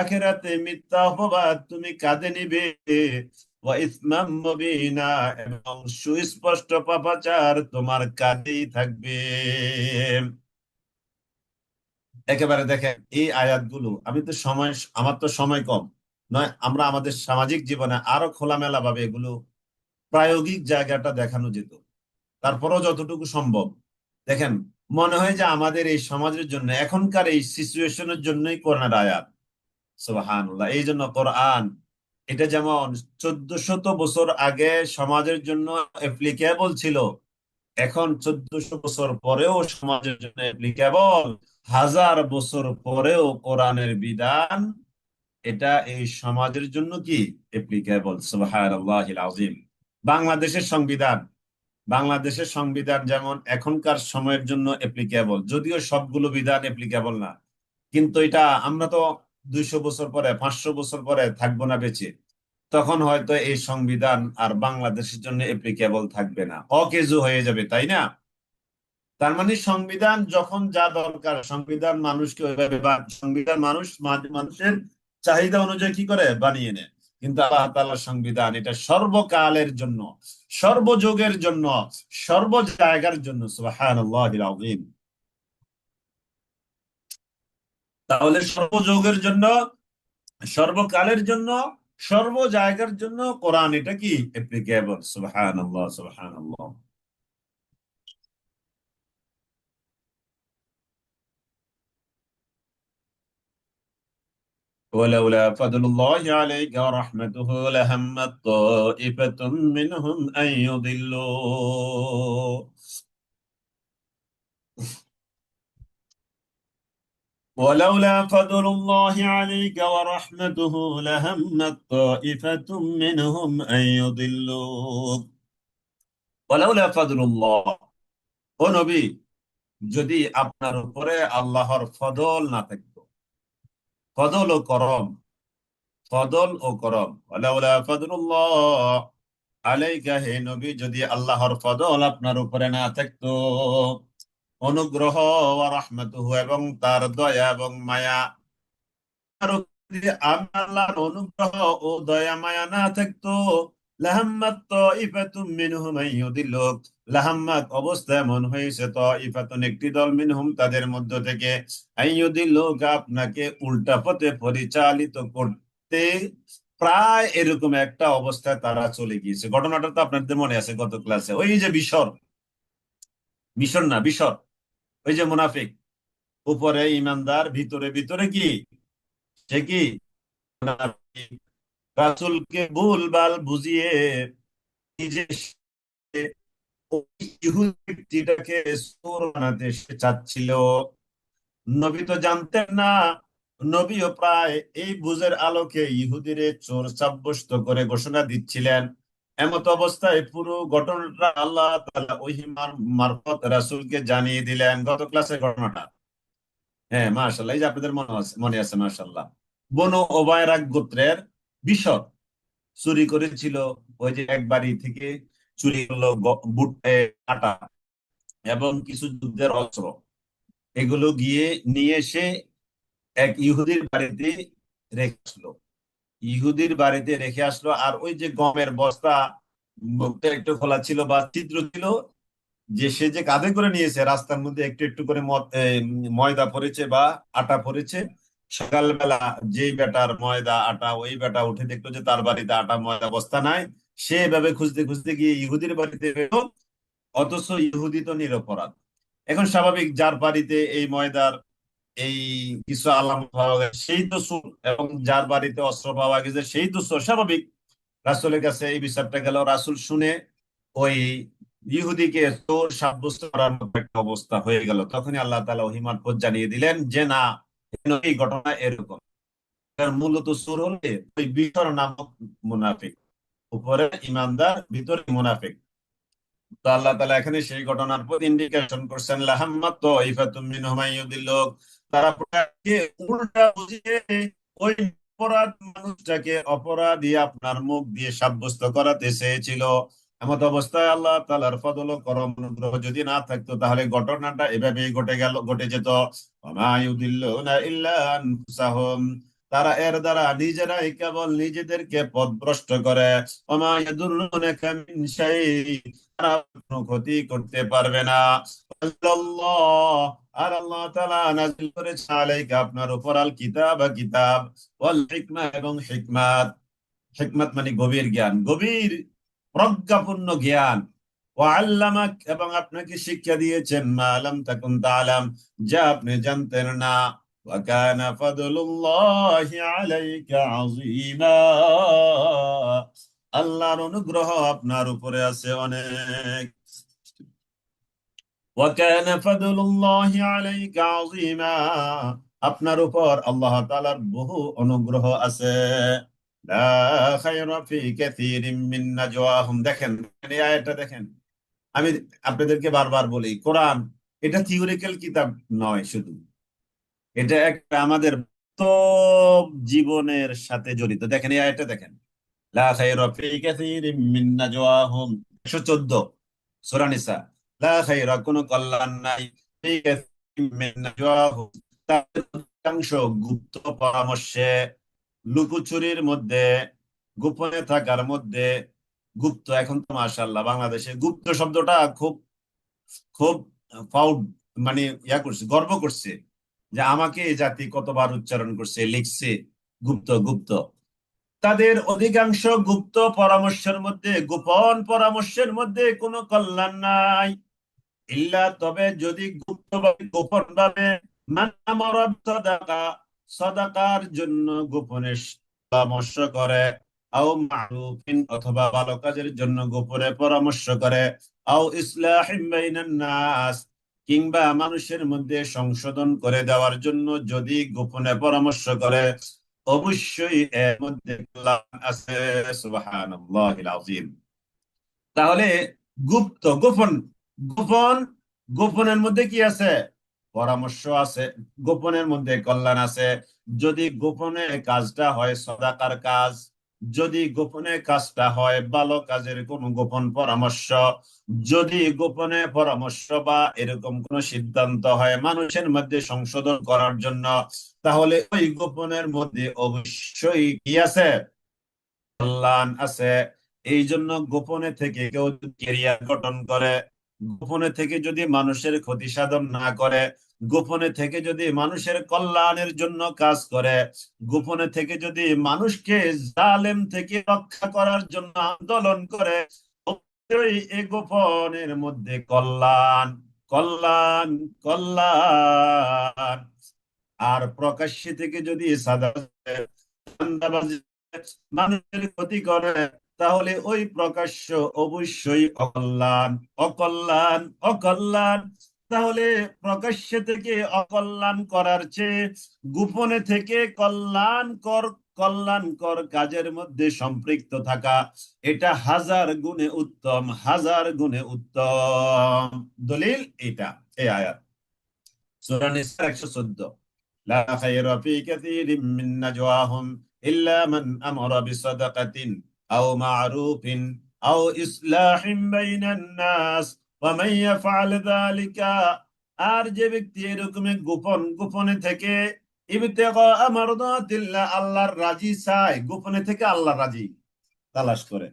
আখিরাতে মিথ্যা অপবাদ তুমি কাঁধে নিবে, ওয়া ইসমাম মুবিনা এবং সুস্পষ্ট পাপাচার তোমার কাঁধেই থাকবে। একেবারে দেখেন এই আয়াতগুলো, আমি তো সময়, আমার তো সময় কম, নয় আমরা আমাদের সামাজিক জীবনে আরো খোলামেলা ভাবে এগুলো প্রায়োগিক জায়গাটা দেখানো যেত, তারপরও যতটুকু সম্ভব। দেখেন, মনে হয় যে আমাদের এই সমাজের জন্য এখনকার এই সিচুয়েশনের জন্যই কোরআনের আয়াত। সুবহানাল্লাহ, এই জন্য কোরআন এটা যেমন 1400 বছর আগে সমাজের জন্য অ্যাপ্লিকেবল ছিল, এখন 1400 বছর পরেও সমাজের জন্য অ্যাপ্লিকেবল, 1000 বছর পরেও কোরআনের বিধান এটা এই সমাজের জন্য কি অ্যাপ্লিকেবল। সুবহানাল্লাহিল আযীম। বাংলাদেশের সংবিধান, বাংলাদেশের সংবিধান যেমন এখনকার সময়ের জন্য অ্যাপ্লিকেবল, যদিও সবগুলো বিধান অ্যাপ্লিকেবল না, কিন্তু এটা আমরা তো 200 বছর পরে, 500 বছর পরে থাকবো না বেঁচে, তখন হয়তো এই সংবিধান আর বাংলাদেশের জন্য অ্যাপ্লিকেবল থাকবে না, অকেজো হয়ে যাবে, তাই না? তার মানে সংবিধান যখন যা দরকার, সংবিধান মানুষকে ওইভাবে সংবিধান মানুষের চাহিদা অনুযায়ী কি করে বানিয়ে নেয়। কিন্তু আল্লাহ তাআলার সংবিধান এটা সর্বকালের জন্য, সর্বযুগের জন্য, সর্ব জায়গার জন্য। সুবহানাল্লাহিল আযীম। তাহলে সর্বযুগের জন্য, সর্বকালের জন্য, সর্ব জায়গার জন্য কোরআন এটা কি অ্যাপ্লিকেবল। সুবহানাল্লাহ, সুবহানাল্লাহ। ولولا فضل الله عليك ورحمته لهمت طائفة منهم أن يضلوا ولولا فضل الله عليك ورحمته لهمت طائفة منهم أن يضلوك ولولا فضل الله ও নবী, যদি আপনার উপরে আল্লাহর ফদল না থাকতো, ফদল ও করম, ফদল ও করম, ওয়ালাউলা ফদলুল্লাহ আলাইকা, হে নবী, যদি আল্লাহর ফদল আপনার উপরে না থাকতো, অনুগ্রহ, ওয়া রাহমাতুহু, এবং তার দয়া এবং মায়া, আর যদি আমার আল্লাহর অনুগ্রহ ও দয়া মায়া না থাকতো, লাহাম্মাত তাইফাতুম মিনহুম আইয়ুদিল্লুক, লাহাম্মাত অবস্থা এমন হয়েছে, তাইফাতুন একটি দল, মিনহুম তাদের মধ্য থেকে, আইয়ুদিল্লুক আপনাকে উল্টা পথে পরিচালিত করতে, প্রায় এরকম একটা অবস্থায় তারা চলে গিয়েছে। ঘটনাটা তো আপনাদের মনে আছে গত ক্লাসে, ওই যে বিশর, মিশর না বিশর, ওই যে মুনাফিক, উপরে ইমানদার, ভিতরে ভিতরে কি, সে কি মুনাফিক। রাসূলকে ভুলভাল বুঝিয়ে নিজে সে ওই ইহুদি ব্যক্তিটাকে চোর বানাতে সে চাচ্ছিল। নবী তো জানতেন না, নবীও প্রায় এই বুঝের আলোকে ইহুদিরে চোর সাব্যস্ত করে ঘোষণা দিচ্ছিলেন। এমত অবস্থায় পুরো ঘটনাটা আল্লাহ তাআলা ওহী মারফত রাসূলকে জানিয়ে দিলেন। গত ক্লাসের ঘটনাটা, হ্যাঁ মাশাআল্লাহ, এই যে আপনাদের মনে আছে মাশাআল্লাহ। বনু ওবায়রা গোত্রের বিশর চুরি করেছিল, ওই যে এক বাড়ি থেকে চুরি করলো বুটে আটা এবং কিছু যুদ্ধের অস্ত্র, এগুলো গিয়ে নিয়ে এসে এক ইহুদির বাড়িতে রেখে আসলো। ইহুদির বাড়িতে রেখে আসলো, আর ওই যে গমের বস্তা, মুখটা একটু খোলা ছিল বা ছিদ্র ছিল, যে সে যে কাঁধে করে নিয়েছে, রাস্তার মধ্যে একটু একটু করে ময়দা পড়েছে বা আটা পড়েছে। সকালবেলা যেই বেটার ময়দা আটা, ওই বেটা উঠে দেখলো যে তার বাড়িতে আটা ময়দা বস্তা নাই। সে এভাবে খুঁজতে খুঁজতে গিয়ে ইহুদির বাড়িতে পেল, অথচ ইহুদি তো নিরপরাধ। এখন স্বাভাবিক, যার বাড়িতে এই ময়দার এই কিছু আলামত পাওয়া গেছে সেই তো চোর, এবং যার বাড়িতে অস্ত্র পাওয়া গেছে সেই তো চোর, স্বাভাবিক। রাসূলের কাছে এই বিচারটা গেল, রাসূল শুনে ওই ইহুদিকে চোর সাব্যস্ত করার মতো একটা অবস্থা হয়ে গেল। তখনই আল্লাহ তাআলা ওহী মারফত জানিয়ে দিলেন যে না, এই ঘটনা এরকম। কারণ মূলত চোর হলে ওই বিশর নামক মুনাফিক, উপরে ইমানদার ভিতরে মুনাফিক। তো আল্লাহ তাআলা এখানে সেই ঘটনার প্রতি ইন্ডিকেশন করছেন, লাহাম্মাত তাইফাতুম মিনহুম আইয়ুদিল্লুক, তারা প্রকাশ্যে উল্টা বুঝিয়ে ওই অপরাধ মানুষটাকে অপরাধী আপনার মুখ দিয়ে সাব্যস্ত করাতে চেয়েছিল। এমত অবস্থায় আল্লাহ তাআলার ফজল ও করম অনুগ্রহ যদি না থাকতো, তাহলে ঘটনাটা এভাবেই ঘটে যেত। ওয়া ইউদিল্লুনা ইল্লা আনফুসাহুম, তারা এর দ্বারা নিজেরাই কেবল নিজেদেরকে পথভ্রষ্ট করে। ওয়া ইয়াদুররুনাকা মিন শাই, তারা কোনো ক্ষতি করতে পারবে না। আল্লাহ, আর আল্লাহ তাআলা নাযিল করেছেন আলাইকা আপনার উপর, আল কিতাব কিতাব, ওয়াল হিকমা এবং হিকমাত। হিকমাত মানে গভীর জ্ঞান, গভীর প্রজ্ঞাপূর্ণ জ্ঞান। ওয়া আল্লামাক, এবং আপনাকে শিক্ষা দিয়েছেন, মা লাম তাকুন তাআলাম, যা আপনি জানতেন না। ওয়া কানা ফাদলুল্লাহি আলাইকা আযীমা, আল্লাহর অনুগ্রহ আপনার উপরে আছে অনেক। وكان فضل الله عليك عظيما, আপনার উপর আল্লাহ তাআলার বহু অনুগ্রহ আছে। লা খায়রা ফি কাসীরিম মিন নাজওয়াহুম, দেখেন এই আয়াতটা দেখেন। আমি আপনাদেরকে বারবার বলি, কোরআন এটা থিওরিক্যাল কিতাব নয় শুধু, এটা একটা আমাদের বাস্তব জীবনের সাথে জড়িত। দেখেন এই আয়াতটা দেখেন, লা খায়রা ফি কাসীরিম মিন নাজওয়াহুম, 114 সূরা নিসা। লা খায়রা, কোনো কল্যাণ নাই, ফি কাসীরিম মিন নাজওয়াহুম, তাদের অধিকাংশ গুপ্ত পরামর্শে, লুকোচুরির মধ্যে, গোপনে থাকার মধ্যে। গুপ্ত, এখন তো মাশাআল্লাহ বাংলাদেশে গুপ্ত শব্দটা খুব খুব প্রাউড, মানে করছে, গর্ব করছে যে আমাকে এই জাতি কতবার উচ্চারণ করছে, লিখছে গুপ্ত গুপ্ত। তাদের অধিকাংশ গুপ্ত পরামর্শের মধ্যে, গোপন পরামর্শের মধ্যে কোনো কল্যাণ নাই। ইল্লা, তবে যদি গুপ্ত ভাবে, গোপন ভাবে, সদাকার জন্য গোপনে পরামর্শ করে, আও মারুফিন, অথবা ভালো কাজের জন্য গোপনে পরামর্শ করে, আও ইসলাহিম বাইনান নাস, কিংবা মানুষের মধ্যে সংশোধন করে দেওয়ার জন্য যদি গোপনে পরামর্শ করে, অবশ্যই এর মধ্যে কল্যাণ আছে। সুবহানাল্লাহিল আযীম। তাহলে গোপন গোপন গোপনের মধ্যে কি আছে? পরামর্শ আছে। গোপনের মধ্যে কল্যাণ আছে। যদি গোপনে কাজটা হয় সদাকার কাজ, যদি গোপনে কাজটা হয় ভালো কাজের কোন গোপন পরামর্শ, যদি গোপনে পরামর্শ বা এরকম কোন সিদ্ধান্ত হয় মানুষের মধ্যে সংশোধন করার জন্য, তাহলে ওই গোপনের মধ্যে অবশ্যই কি আছে? কল্যাণ আছে। এই জন্য গোপনে থেকে কেউ কেরিয়ার গঠন করে, গোপনে থেকে যদি মানুষের ক্ষতি সাধন না করে, গোপনে থেকে যদি মানুষের কল্যাণের জন্য কাজ করে, গোপনে থেকে যদি মানুষকে জালেম থেকে রক্ষা করার জন্য আন্দোলন করে, অবশ্যই এই গোপনের মধ্যে কল্যাণ, কল্যাণ, কল্যাণ। আর প্রকাশ্যে থেকে যদি সাদা মানুষের ক্ষতি করে, তাহলে ওই প্রকাশ্য অবশ্যই অকল্যাণ, অকল্যাণ, অকল্যাণ। তাহলে প্রকাশ্যে থেকে অকল্যাণ করার চেয়ে গোপনে থেকে কল্যাণকর কাজের মধ্যে সম্পৃক্ত থাকা, এটা হাজার গুণে উত্তম, হাজার গুণে উত্তম। দলিল এটা এই আয়াত সূরা নিসা 114। লা খায়রা ফি কাসীরিম মিন নাজওয়াহুম ইল্লা মান আমারা বিসাদাকাতিন আও মা'রুফিন আও ইসলাহিম বাইনান নাস ওয়া মান ইয়াফআল যালিকা। আর যে ব্যক্তি এরকম গোপনে থেকে ইবতিগা মারদাতিল্লাহ, আল্লাহর রাজি চায়, গোপনে থেকে আল্লাহর রাজি তালাশ করে,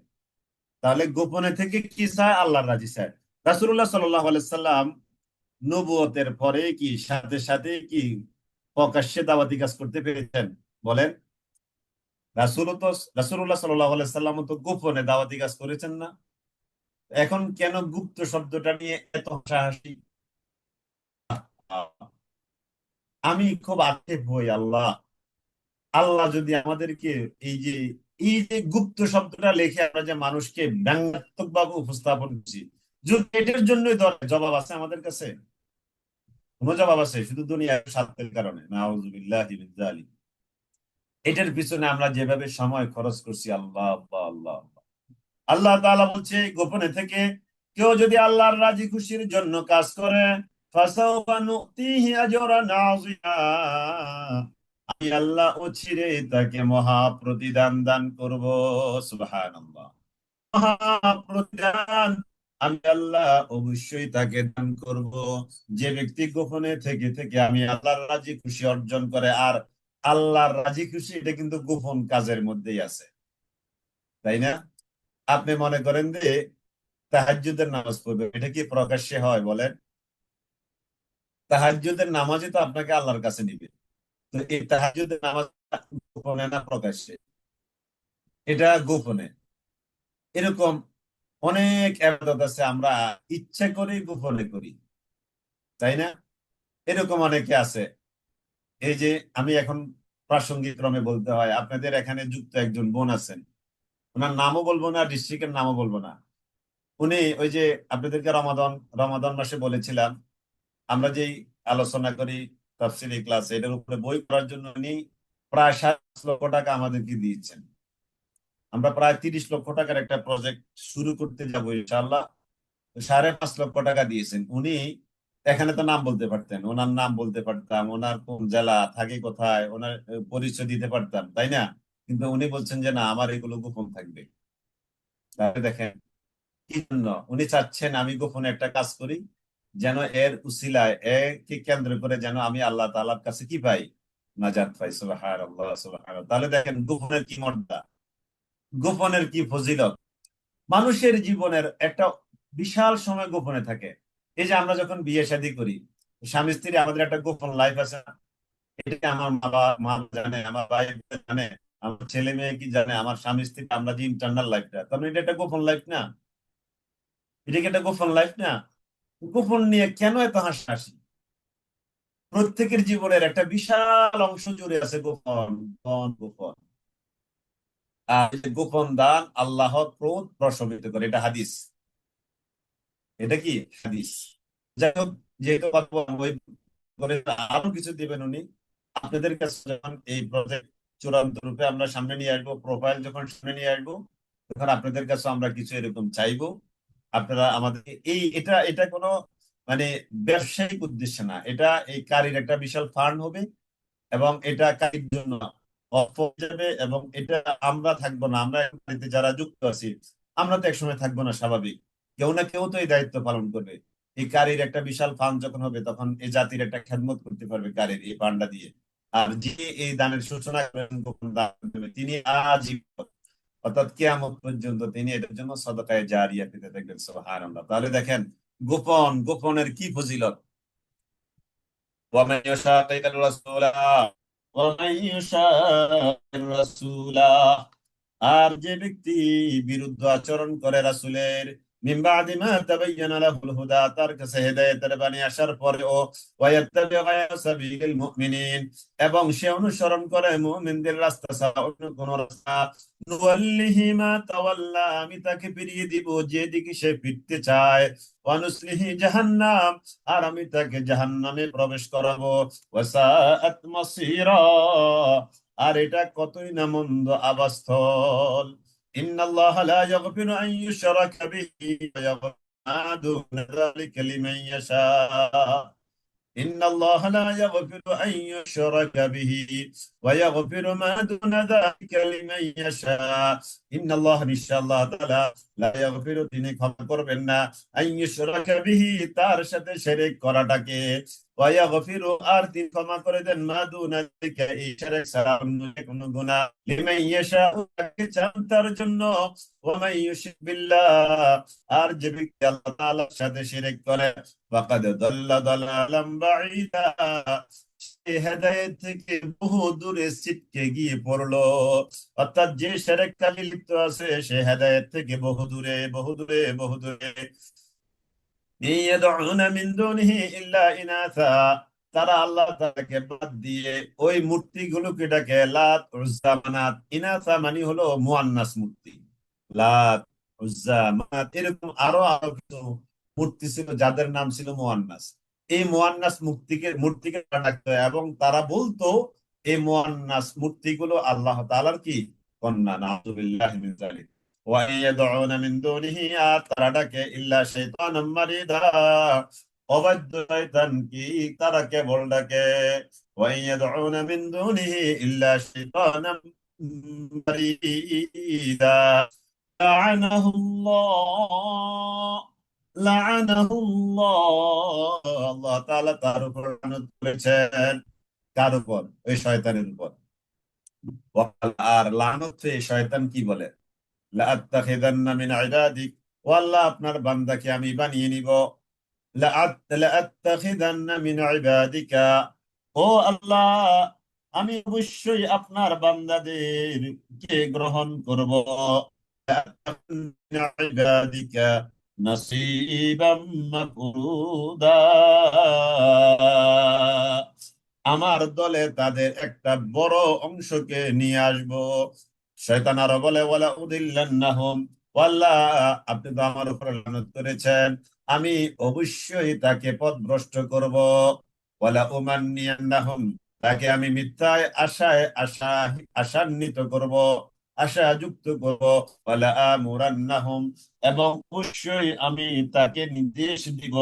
তাহলে গোপনে থেকে কি চায়? আল্লাহর রাজি চায়। রাসূলুল্লাহ সাল্লাল্লাহু আলাইহি সাল্লাম নবুয়তের পরে কি সাথে সাথে কি প্রকাশ্যে দাওয়াতি কাজ করতে পেরেছেন? বলেন। রাসূলুল্লাহ সাল্লাল্লাহু আলাইহি সাল্লাম তো গোপনে দাওয়াতি কাজ করেছেন না? এখন কেন গুপ্ত শব্দটা নিয়ে এত হাসাহাসি? আমি খুব আক্ষেপ হই, আল্লাহ, আল্লাহ যদি আমাদেরকে এই যে গুপ্ত শব্দটা লিখে আমরা যে মানুষকে ব্যঙ্গাত্মক ভাবে উপস্থাপন করছি, যদি এটার জন্যই জবাব আছে আমাদের কাছে? কোনো জবাব আছে? শুধু দুনিয়ার স্বার্থের কারণে? নাউযুবিল্লাহি মিন যালিক। এটার পিছনে আমরা যেভাবে সময় খরচ করছি, আল্লাহ, আল্লাহ, আল্লাহ, আল্লাহ। আল্লাহ তাআলা বলছে গোপনে থেকে কেউ যদি আল্লাহর রাজি খুশির জন্য কাজ করে, ফাসাউফা নুতিহি আজরান আযীমা, আমি আল্লাহ অচিরে তাকে মহা প্রতিদান দান করব। সুবহানাল্লাহ। মহা প্রতিদান আমি আল্লাহ অবশ্যই তাকে দান করব। যে ব্যক্তি গোপনে থেকে থেকে আমি আল্লাহর রাজি খুশি অর্জন করে, আর আল্লাহর রাজি খুশি এটা কিন্তু গোপন কাজের মধ্যেই আছে, তাই না? আপনি মনে করেন যে তাহাজ্জুদের নামাজ পড়বে, এটা কি প্রকাশ্যে হয়? বলেন। তাহাজ্জুদের নামাজই তো আপনাকে আল্লাহর কাছে নিবে। তো এই তাহাজ্জুদের নামাজ গোপনে না প্রকাশ্যে? এটা গোপনে। এরকম অনেক ইবাদত আছে আমরা ইচ্ছে করে গোপনে করি, তাই না? এরকম অনেকে আছে। এই যে আমি এখন প্রাসঙ্গিক ক্রমে বলতে হয়, আপনাদের এখানে যুক্ত একজন বোন আছেন, ওনার নামও বলবো না, ডিস্ট্রিক্টের নামও বলবো না। উনি ওই যে আপনাদেরকে রমাদান রমাদান মাসে বলেছিলাম আমরা যেই আলোচনা করি তাফসীরি ক্লাস, এটার উপরে বই করার জন্য উনি প্রায় 7 লক্ষ টাকা আমাদেরকে দিয়েছেন। আমরা প্রায় 30 লক্ষ টাকার একটা প্রজেক্ট শুরু করতে যাবো ইনশাআল্লাহ। 5.5 লক্ষ টাকা দিয়েছেন উনি। এখানে তো নাম বলতে পারতেন, ওনার নাম বলতে পারতাম, ওনার কোন জেলা থাকে কোথায়, ওনার পরিচয় দিতে পারতাম, তাই না? কিন্তু উনি বলছেন যে না, আমার এগুলো গোপন থাকবে। তাহলে দেখেন কি জন্য উনি চাচ্ছেন আমি গোপনে একটা কাজ করি, যেন এর উসিলায় একে কেন্দ্র করে যেন আমি আল্লাহ তাআলার কাছে কি পাই? নাজাত পাই। সুবহানাল্লাহ, সুবহানাল্লাহ। তাহলে দেখেন গোপনের কি মর্যাদা, গোপনের কি ফজিলত। মানুষের জীবনের একটা বিশাল সময় গোপনে থাকে। এই যে আমরা যখন বিয়ে শাদী করি, স্বামী স্ত্রী আমাদের একটা গোপন লাইফ আছে না? এটা আমার মা জানে, আমার ভাই জানে, আমার ছেলে মেয়ে কি জানে, আমার স্বামী স্ত্রী, আমরা যে ইন্টারনাল লাইফটা, তার মানে এটা একটা গোপন লাইফ না? এটা কি একটা গোপন লাইফ না? গোপন নিয়ে কেন এত হাসাহাসি? প্রত্যেকের জীবনের একটা বিশাল অংশ জুড়ে আছে গোপন, গোপন, গোপন। আর এই যে গোপন দান আল্লাহ ক্রোধ প্রশমিত করে, এটা হাদিস। এটা কি হাদিস? যাই হোক, যেহেতু কথা বলবো, ওই করে আরো কিছু দিবেন উনি আপনাদের কাছে। যখন এই প্রজেক্ট চূড়ান্ত রূপে আমরা সামনে নিয়ে আসবো, প্রোফাইল যখন সামনে নিয়ে আসবো, তখন আপনাদের কাছে আমরা কিছু এরকম চাইবো। আপনারা আমাদের এটা এটা কোনো মানে ব্যবসায়িক উদ্দেশ্যে না, এটা এই কারির একটা বিশাল ফান্ড হবে, এবং এটা কারির জন্য অর্থ যাবে। এবং এটা আমরা থাকবো না, আমরা এই কারিতে যারা যুক্ত আছি, আমরা তো একসময় থাকবো না, স্বাভাবিক। কেউ না কেউ তো এই দায়িত্ব পালন করবে। এই কারির একটা বিশাল ফান্ড যখন হবে, তখন এই জাতির একটা খেদমত করতে পারবে কারির এই ফান্ডটা দিয়ে। আর যে এই দানের সূচনা করেন, গোপন দান দেবে, তিনি আজীবন, অর্থাৎ কিয়ামত পর্যন্ত তিনি এটার জন্য সদকায়ে জারিয়া পেতে থাকবেন। সুবহানাল্লাহ। তাহলে দেখেন গোপনের কি ফজিলত। ومن يشاقق الرسول ومن يشاقق الرسول আর যে ব্যক্তি বিরুদ্ধ আচরণ করে রাসূলের, মিন বাদি মা তাবায়্যানা লাহুল হুদা, তার কাছে হেদায়েতের বাণী আসার পরেও, ওয়ায়াত্তাবি গায়রা সাবিলিল মুমিনিন, এবং সে অনুসরণ করে মুমিনদের রাস্তা ছাড়া অন্য কোন রাস্তা, নুওয়াল্লিহি মা তাওয়াল্লা, আমি তাকে ফিরিয়ে দিব যেদিকে সে ফিরতে চায়, ওয়া নুসলিহি জাহান্নাম, আর আমি তাকে জাহান্নামে প্রবেশ করাবো, ওয়াসাআত মাসীরা, আর এটা কতই না মন্দ আবাসস্থল। ইন্নাল্লাহ লা ইয়াগফিরু আন ইউশরাকা বিহি ওয়া ইয়াগফিরু মা দুনা যালিকা লিমান ইয়াশা। إن الله لا يغفر أن يشرك به ويغفر ما دون ذلك لمن يشاء। إن الله নিশ্চয় আল্লাহ তাআলা লা ইয়াগফিরু, তিনি ক্ষমা করবেন না, আন ইউশরাকা বিহি, তার সাথে শিরক করাটাকে, ওয়া ইয়াগফিরু, আর তিনি ক্ষমা করে দেন, মা দুনা যালিকা, এই শিরক ছাড়া অন্য কোনো গুনাহ, লিমান ইয়াশা, তাকে চান তার জন্য। ওয়া মান ইউশরিক বিল্লাহ, আর যে ব্যক্তি আল্লাহ তাআলার সাথে শিরক করে, ফাকাদ দাল্লা দালালাম বাঈদা, সে হেদায়েত থেকে বহু দূরে ছিটকে গিয়ে পড়লো। অর্থাৎ যে শিরক কাজে লিপ্ত আছে, সে হেদায়েত থেকে বহু দূরে, বহু দূরে, বহু দূরে। ইয়াদউনা মিন দুনিহি ইল্লা ইনাসা, তারা আল্লাহ তাআলাকে বাদ দিয়ে ওই মূর্তিগুলোকে ডাকে, লাত, উজ্জা, মানাত। ইনাসা মানে হলো মুয়ান্নাস মূর্তি, লাত, উজ্জা, মানাত, এরকম আরো আরো কিছু মূর্তি ছিল যাদের নাম ছিল মুয়ান্নাস। এই মুয়ান্নাস মূর্তিকে মূর্তিকে তারা ডাকতো, এবং তারা বলতো এই মুয়ান্নাস মূর্তিগুলো আল্লাহ তাআলার কি কন্যা। নাউযুবিল্লাহি মিন যালিক। وَيَدْعُونَ مِن دُونِهِ, আর তারা ডাকে, ইল্লা শাইতানাম মারিদা, অবাধ্য শয়তান কি তারা কেবল ডাকে। وَيَدْعُونَ مِن دُونِهِ إِلَّا شَيْطَانًا مَرِيدًا لعنه الله لعنه الله, আল্লাহ তাআলা তার উপর লানত করেছেন। কার উপর? ওই শয়তানের উপর। আর লানত এই শয়তান কি বলে, লাআত্তাখিযান্না মিন ইবাদিক, ও আল্লাহ, আপনার বান্দাকে আমি বানিয়ে নিব। লাআত্তাখিযান্না মিন ইবাদিকা, ও আল্লাহ, আমি অবশ্যই আপনার বান্দাদের কে গ্রহণ করব। লাআত্তাখিযান্না মিন ইবাদিকা নাসীবাম মাফরুদা, আমার দলে তাদের একটা বড় অংশকে নিয়ে আসবো। শয়তান আরো বলে, ওয়ালা উদিল্লান্নাহুম, আল্লাহ, আপনি তো আমার উপর লানত করেছেন, আমি অবশ্যই তাকে পথভ্রষ্ট করব। ওয়ালা উমান্নিয়ান্নাহুম, তাকে আমি মিথ্যায় আশান্বিত করব, আশা যুক্ত করব। ওয়ালা আমুরান্নাহুম, এবং অবশ্যই আমি তাকে নির্দেশ দিব।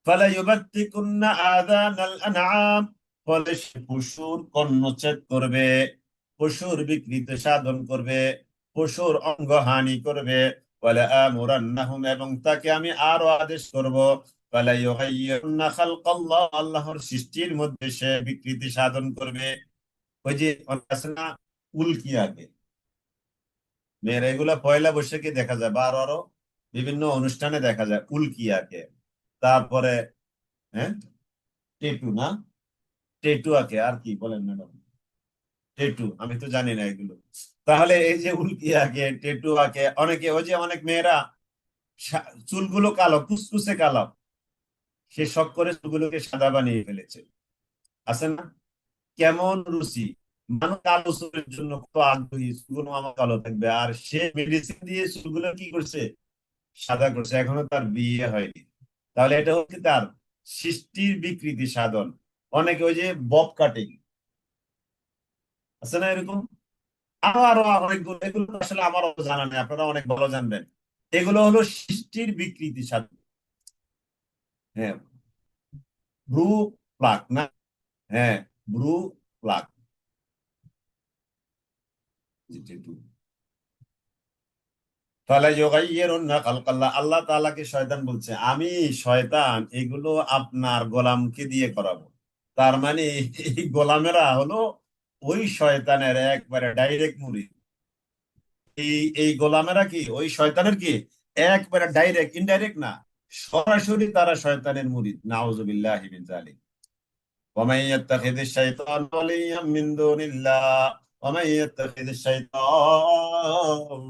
ফালাইউবাত্তিকুন্না আযানাল আনআম, ফলে সে পশুর কর্ণচ্ছেদ করবে, পশুর বিকৃতি সাধন করবে, পশুর অঙ্গহানি করবে। ওয়ালা আমুরান্নাহুম, এবং তাকে আমি আরো আদেশ করব। ফালাইয়ুগাইয়িরুন্না খালকাল্লাহ, আল্লাহর সৃষ্টির মধ্যে সে বিকৃতি সাধন করবে। ওই যে অনেক আছে না, উল্কিয়াকে, মেয়েরা এগুলা পয়লা বৈশাখে দেখা যায়, বা আরো আরো বিভিন্ন অনুষ্ঠানে দেখা যায় উল্কিয়াকে। তারপরে হ্যাঁ, টেটু না, টেটু আঁকে, আর কি বলেন ম্যাডাম, টেটু, আমি তো জানি না এগুলো। তাহলে এই যে উল্কি আঁকে, টেটু আঁকে অনেকে, ওই যে অনেক মেয়েরা চুলগুলো কালো, কুচকুচে কালো, সে শখ করে চুলগুলোকে সাদা বানিয়ে ফেলেছে। আছে না, কেমন রুচি! মানুষ কালো চুলের জন্য কত আগ্রহী, চুলগুলো আমার কালো থাকবে, আর সে মেডিসিন দিয়ে চুলগুলো কি করছে, সাদা করছে। এখনো তার বিয়ে হয়নি, তাহলে এটা হচ্ছে তার সৃষ্টির বিকৃতি সাধন। অনেকে ওই যে বব কাটিং আছে না এরকম, আরো আরো অনেকগুলো, এগুলো তো আসলে আমারও জানা নেই, আপনারা অনেক ভালো জানবেন। এগুলো হলো সৃষ্টির বিকৃতি সাধন। হ্যাঁ, ব্রু প্লাক না, হ্যাঁ, ব্রু প্লাক। তাহলে ইউগাইয়িরুনা খালকাল্লাহ, আল্লাহ তাআলাকে শয়তান বলছে আমি শয়তান এগুলো আপনার গোলামকে দিয়ে করাবো। তার মানে এই গোলামেরা হলো ওই শয়তানের একবারে ডাইরেক্ট মুরিদ। এই গোলামেরা কি ওই শয়তানের কি একবারে ডাইরেক্ট, ইনডাইরেক্ট না, সরাসরি তারা শয়তানের মুরিদ। নাউজুবিল্লাহি মিন যালিক। ওয়ামান ইয়াত্তাখিযিশ শাইতান ওয়ালিয়্যাম মিন দুনিল্লাহ, ওয়ামান ইয়াত্তাখিযিশ শাইতান,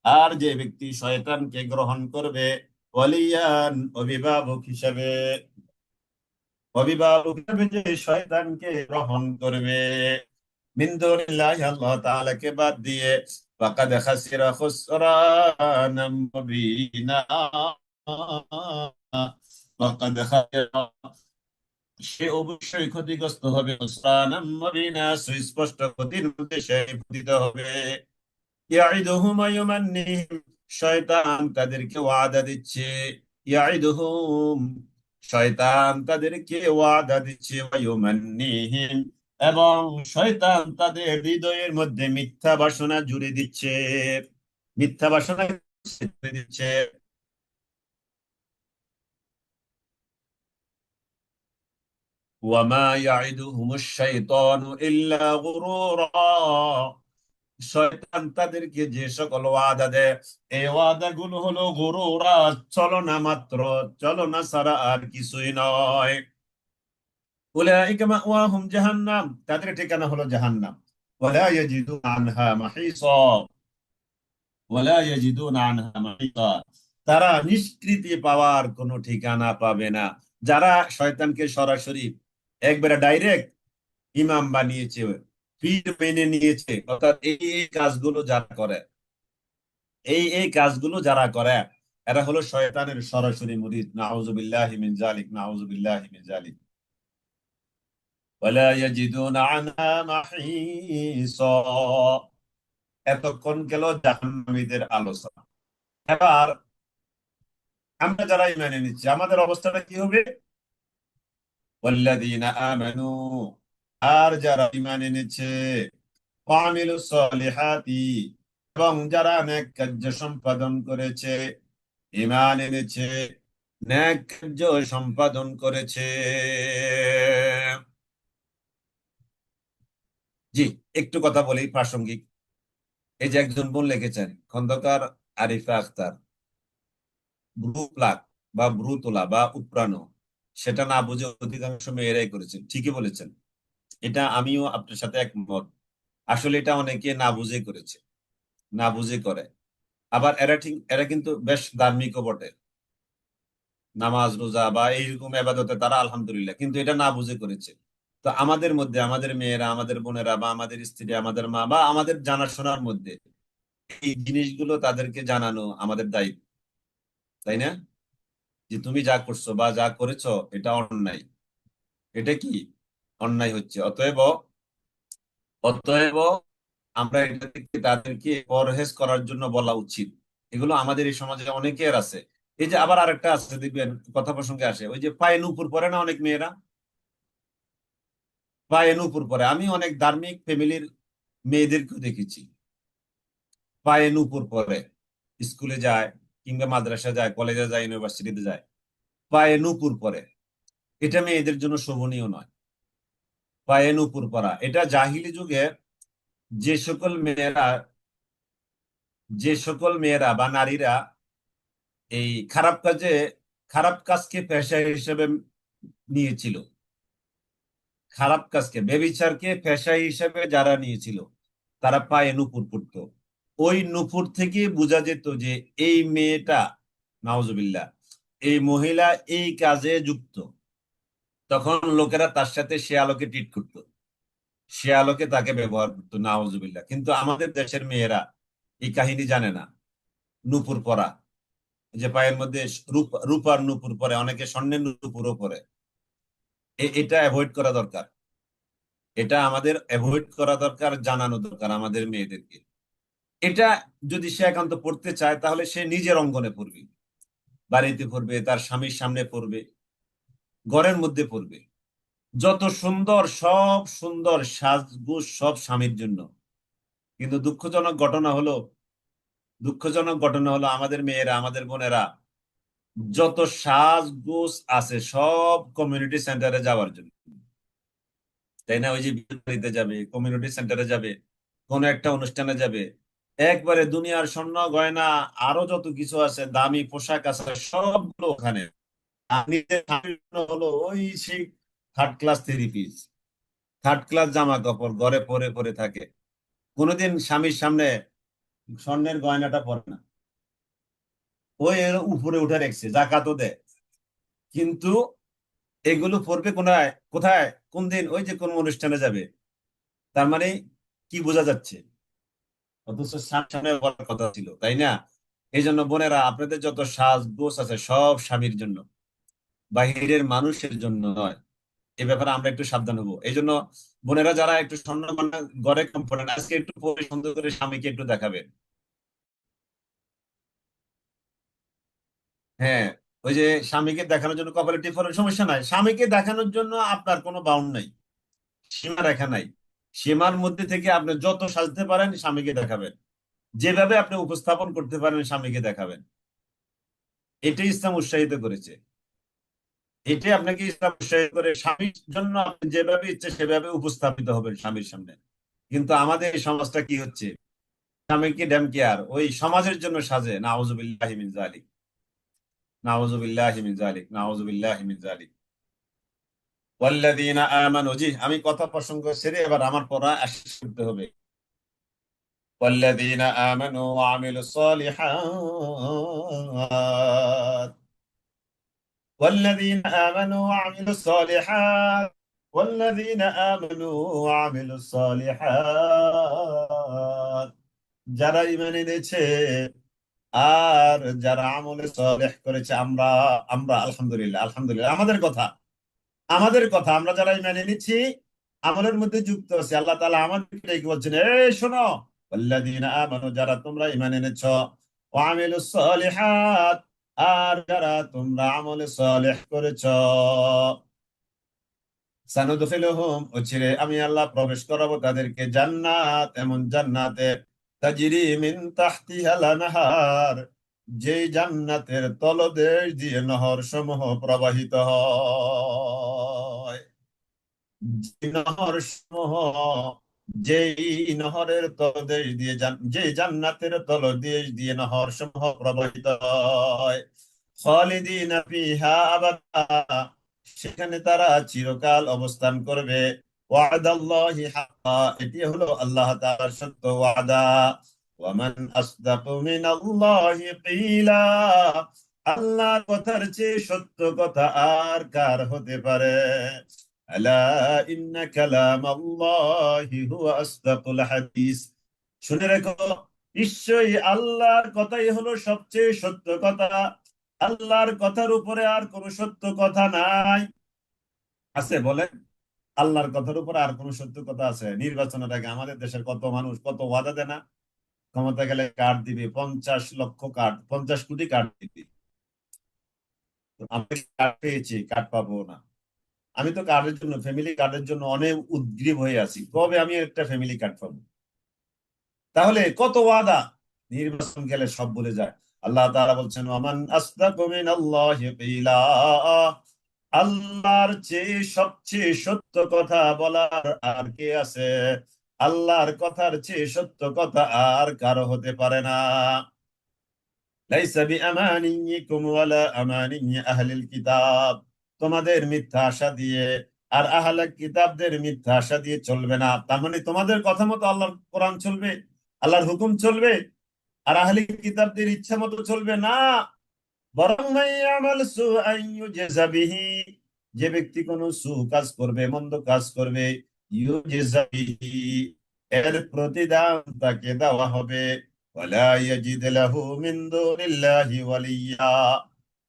আর যে ব্যক্তি শয়তানকে গ্রহণ করবে ওয়ালিয়ান অভিভাবক হিসেবে, অভিভাবক হিসেবে যে শয়তানকে গ্রহণ করবে মিন দুনিল্লাহি, আল্লাহ তাআলাকে বাদ দিয়ে, ফাকাদ খাসিরা খুসরানাম মুবিনা, ফাকাদ খাসিরা, সে অবশ্যই ক্ষতিগ্রস্ত হবে, খুসরানাম মুবিনা, সুস্পষ্ট ক্ষতির মধ্যে সে পতিত হবে। ইয়াইদুহুম ওয়া ইউমান্নিহিম, শয়তান তাদেরকে ওয়াদা দিচ্ছে, ইয়াইদুহুম, শয়তান তাদেরকে ওয়াদা দিচ্ছে, ওয়া ইউমান্নিহিম, এবং শয়তান তাদের হৃদয়ের মধ্যে মিথ্যা বাসনা জুড়ে দিচ্ছে, মিথ্যা বাসনা জুড়ে দিচ্ছে। ওয়া মা ইয়াইদুহুমুশ শাইতানু ইল্লা গুরুরা, শয়তান তাদেরকে যে সকল ওয়াদা দেয়, এই ওয়াদা গুলো হলো গুরুরা, চলনা মাত্র, চলনা ছাড়া আর কিছুই নয়। উলাইকা মাওয়াহুম জাহান্নাম, তাদের ঠিকানা হলো জাহান্নাম। ওয়ালা ইয়াজিদুনা আনহা মাহিসা, ওয়ালা ইয়াজিদুনা আনহা মাহিসা, তারা নিষ্কৃতি পাওয়ার কোনো ঠিকানা পাবে না। যারা শয়তানকে সরাসরি একবারে ডাইরেক্ট ইমাম বানিয়েছে, পীর মেনে নিয়েছে, অর্থাৎ এই এই কাজগুলো যারা করে, এই কাজগুলো যারা করে, এরা হলো শয়তানের সরাসরি মুরিদ। নাউজুবিল্লাহি মিন যালিক, নাউজুবিল্লাহি মিন যালিক। ওয়ালা ইয়াজিদুনা আনহা মাহিসা, এতক্ষণ গেল জাহান্নামীদের আলোচনা। এবার আমরা যারা ঈমান এনেছি আমাদের অবস্থাটা কি হবে? ওয়াল্লাযীনা আমানু, আর যারা ঈমান এনেছে, ওয়া আমিলুস সলিহাতি, এবং যারা নেক কার্য সম্পাদন করেছে, ঈমান এনেছে, নেক কার্য সম্পাদন করেছে। জি, একটু কথা বলি প্রাসঙ্গিক। এই যে একজন বোন লিখেছেন খন্দকার আরিফা আক্তার, ভ্রু প্লাক বা ভ্রু তোলা বা উপড়ানো, সেটা না বুঝে অধিকাংশ মেয়েরাই করেছেন। ঠিকই বলেছেন, এটা আমিও আপনার সাথে একমত। আসলে এটা অনেকে না বুঝে করেছে, না বুঝে করে। আবার এরা ঠিক, এরা কিন্তু বেশ ধার্মিকও বটে, নামাজ রোজা বা এইরকম এবাদতে তারা আলহামদুলিল্লাহ, কিন্তু এটা না বুঝে করেছে। তো আমাদের মধ্যে আমাদের মেয়েরা, আমাদের বোনেরা বা আমাদের স্ত্রী, আমাদের মা বা আমাদের জানাশোনার মধ্যে এই জিনিসগুলো তাদেরকে জানানো আমাদের দায়িত্ব, তাই না? যে তুমি যা করছো বা যা করেছো এটা অন্যায়, এটা কি অন্যায় হচ্ছে, অতএব অতএব আমরা এটা থেকে তাদেরকে পরহেজ করার জন্য বলা উচিত। এগুলো আমাদের এই সমাজে অনেকের আছে। এই যে আবার আরেকটা আছে দেখবেন, কথা প্রসঙ্গে আসে, ওই যে পায়ে নুপুর পরে না অনেক মেয়েরা, পায়ে নুপুর পরে। আমি অনেক ধার্মিক ফ্যামিলির মেয়েদেরকেও দেখেছি পায়ে নুপুর পরে, স্কুলে যায় কিংবা মাদ্রাসা যায়, কলেজে যায়, ইউনিভার্সিটিতে যায়, পায়ে নুপুর পরে। এটা মেয়েদের জন্য শোভনীয় নয়। পায়ে নুপুর পরা এটা জাহিলি যুগে যে সকল মেয়েরা, যে সকল মেয়েরা বা নারীরা এই খারাপ কাজে, খারাপ কাজকে পেশা হিসেবে নিয়েছিল, খারাপ কাজকে, বেবিচারকে পেশা হিসেবে যারা নিয়েছিল, তারা পায়ে নুপুর পরতো। ওই নুপুর থেকে বোঝা যেত যে এই মেয়েটা, নাউজুবিল্লাহ, এই মহিলা এই কাজে যুক্ত। তখন লোকেরা তার সাথে সে আলোকে ট্রিট করতো, সে আলোকে তাকে ব্যবহার করতো, নাউজুবিল্লাহ। কিন্তু আমাদের দেশের মেয়েরা এই কাহিনী জানে না, নুপুর পরা, যে পায়ের মধ্যে রূপার নূপুর পরে, অনেকে স্বর্ণের নূপুরও পরে, এটা অ্যাভয়েড করা দরকার। এটা আমাদের অ্যাভয়েড করা দরকার, জানানো দরকার আমাদের মেয়েদেরকে। এটা যদি সে একান্ত পড়তে চায় তাহলে সে নিজের অঙ্গনে পড়বে, বাড়িতে পড়বে, তার স্বামীর সামনে পড়বে, ঘরের মধ্যে পড়বে। যত সুন্দর, সব সুন্দর সাজগোজ সব স্বামীর জন্য। কিন্তু দুঃখজনক ঘটনা হলো আমাদের মেয়েরা, আমাদের বোনেরা যত সাজগোজ আছে সব কমিউনিটি সেন্টারে যাওয়ার জন্য, তাই না? ওই যে বিয়ে বাড়িতে যাবে, কমিউনিটি সেন্টারে যাবে, কোন একটা অনুষ্ঠানে যাবে, একবারে দুনিয়ার স্বর্ণ গয়না আরো যত কিছু আছে, দামি পোশাক আছে, সবগুলো ওখানে। আর নিজের স্বামীর জন্য হলো ওই সেই third class three piece, third class জামা কাপড় ঘরে পরে পরে থাকে। কোনোদিন স্বামীর সামনে স্বর্ণের গয়নাটা পরে না, ওই এর উপরে উঠে রেখেছে, জাকাতও দেয়। কিন্তু এগুলো পরবে কোথায় কোথায়, কোন দিন? ওই যে কোন অনুষ্ঠানে যাবে। তার মানে কি বোঝা যাচ্ছে? অথচ সামনে বলার কথা ছিল, তাই না? এই জন্য বোনেরা, আপনাদের যত সাজগোজ আছে সব স্বামীর জন্য, বাহিরের মানুষের জন্য নয়। এ ব্যাপারে আমরা একটু সাবধান হবো। এই জন্য বোনেরা যারা একটু স্বর্ণ গয়না ঘরে কম পড়েন, আজকে একটু পরে সুন্দর করে স্বামীকে একটু দেখাবেন। হ্যাঁ, ওই যে স্বামীকে দেখানোর জন্য কপালে টিপ পরার সমস্যা নাই, স্বামীকে দেখানোর জন্য আপনার কোনো বাউন্ড নাই, সীমা রেখা নাই। সীমার মধ্যে থেকে আপনি যত সাজতে পারেন স্বামীকে দেখাবেন, যেভাবে আপনি উপস্থাপন করতে পারেন স্বামীকে দেখাবেন। এটাই ইসলাম উৎসাহিত করেছে। এটাই আপনাকে ইসলাম উৎসাহিত করে, স্বামীর জন্য আপনি যেভাবে ইচ্ছে সেভাবে উপস্থাপিত হবেন স্বামীর সামনে। কিন্তু আমাদের এই সমাজটা কি হচ্ছে, স্বামীকে ড্যাম কেয়ার ওই সমাজের জন্য সাজে। নাউজুবিল্লাহি মিন যালিক, নাউজুবিল্লাহি মিন যালিক, নাউজুবিল্লাহি মিন যালিক। ওয়াল্লাযীনা আমানু, জি আমি কথা প্রসঙ্গ ছেড়ে এবার আমার পড়া শেষ করতে হবে। والذين آمنوا وعملوا الصالحات، والذين آمنوا وعملوا الصالحات، والذين آمنوا وعملوا الصالحات। যারা ঈমান এনেছে আর যারা আমলে সালেহ করেছে, আমরা আমরা আলহামদুলিল্লাহ, আলহামদুলিল্লাহ আমাদের কথা আমরা যারা ঈমান এনেছি, আমলের মধ্যে যুক্ত আছে, আল্লাহ তাআলা আমাদেরকে কি বলছেন, এই শোনো, ওয়াল্লাযীনা আমানু, যারা তোমরা ঈমান এনেছো, ওয়া আমিলুস সালিহাত, আর যারা তোমরা আমলে সালেহ করেছো, সানুদখিলুহুম, অচিরে আমি আল্লাহ প্রবেশ করাবো তাদেরকে জান্নাত, এমন জান্নাতে, তাজরি মিন তাহতিহাল আনহার, যেই জান্নাতের তলদেশ দিয়ে নহর সমূহ প্রবাহিত হয়। যে নহর সমূহ, যেই নহরের তলদেশ দিয়ে যেই জান্নাতের তলদেশ দিয়ে নহর সমূহ প্রবাহিত হয়, খালিদিনা ফিহা আবাদা, সেখানে তারা চিরকাল অবস্থান করবে। ওয়াদাল্লাহি হাক্কা, এটি হলো আল্লাহ তাআলার সত্য ওয়াদা। ওয়ামান আসদাকু মিনাল্লাহি কিলা, আল্লাহর কথার চেয়ে সত্য কথা আর কার হতে পারে? আলা ইন্না কালামাল্লাহি হুয়া আসদাকুল হাদিস, শুনে রেখো, নিশ্চয়ই আল্লাহর কথাই হলো সবচেয়ে সত্য কথা। আল্লাহর কথার উপরে আর কোন সত্য কথা নাই। আছে বলেন, আল্লাহর কথার উপরে আর কোন সত্য কথা আছে? নির্বাচনের আগে আমাদের দেশের কত মানুষ কত ওয়াদা দেয় না, ক্ষমতা গেলে কার্ড দিবে, 50 লক্ষ কার্ড, 50 কোটি কার্ড দিবে। আমি কার্ড পেয়েছি, কার্ড পাবো না। আমি তো কার্ডের জন্য, ফ্যামিলি কার্ডের জন্য অনেক উদ্গ্রীব হয়ে আছি, কবে আমি একটা ফ্যামিলি কার্ড পাবো। তাহলে কত ওয়াদা, নির্বাচন গেলে সব বলে যায়। আল্লাহ তাআলা বলছেন, ওয়ামান আসদাকু মিনাল্লাহি কিলা, আল্লাহর চেয়ে সবচেয়ে সত্য কথা বলার আর কে আছে? আল্লাহর কথার চেয়ে সত্য কথা আর কারো হতে পারে না। লাইসা বিআমানিয়িকুম ওয়ালা আমানিয়্যি আহলিল কিতাব, তোমাদের মিথ্যা আশা দিয়ে আর আহলে কিতাবদের মিথ্যা আশা দিয়ে চলবে না। তার মানে তোমাদের কথা মতো আল্লাহর কোরআন চলবে, আল্লাহর হুকুম চলবে, আর আহলে কিতাবদের ইচ্ছা মতো চলবে না। বরং মাইয়ামাল সুআন ইউজযা বিহি, যে ব্যক্তি কোনো কাজ করবে, মন্দ কাজ করবে, ইউজযা বিহি, এর প্রতিদান তাকে দেওয়া হবে। ولا يجد له من دون الله وليا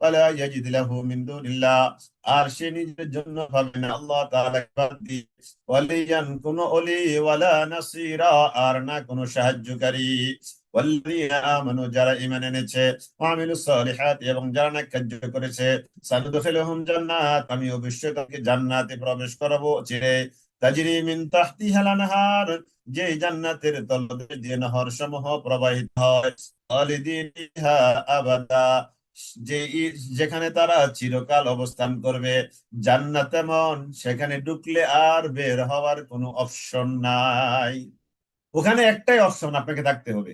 ولا يجد له من دون الله আর সে নিজের জন্য পাবে না আল্লাহ তাআলা বাদ দিয়ে ওয়ালিয়ান কোন ওলি ওয়ালা নাসিরা আর না কোন সাহায্যকারী ওয়াল্লাযীনা আমানু যারা ঈমান এনেছে ওয়া আমিলুস সালিহাত এবং যারা নেক কার্য করেছে সানুদখিলুহুম জান্নাত আমি অবশ্যই তাদেরকে জান্নাতে প্রবেশ করাবো চিরে তাজরি মিন তাহতিহাল আনহার যে জান্নাতের তলদেশ দিয়ে নহর সমূহ প্রবাহিত হয় খালিদিন ফিহা আবাদা যেখানে তারা চিরকাল অবস্থান করবে জান্নাত এমন সেখানে ঢুকলে আর বের হওয়ার কোনো অপশন নাই ওখানে একটাই অপশন আপনাকে থাকতে হবে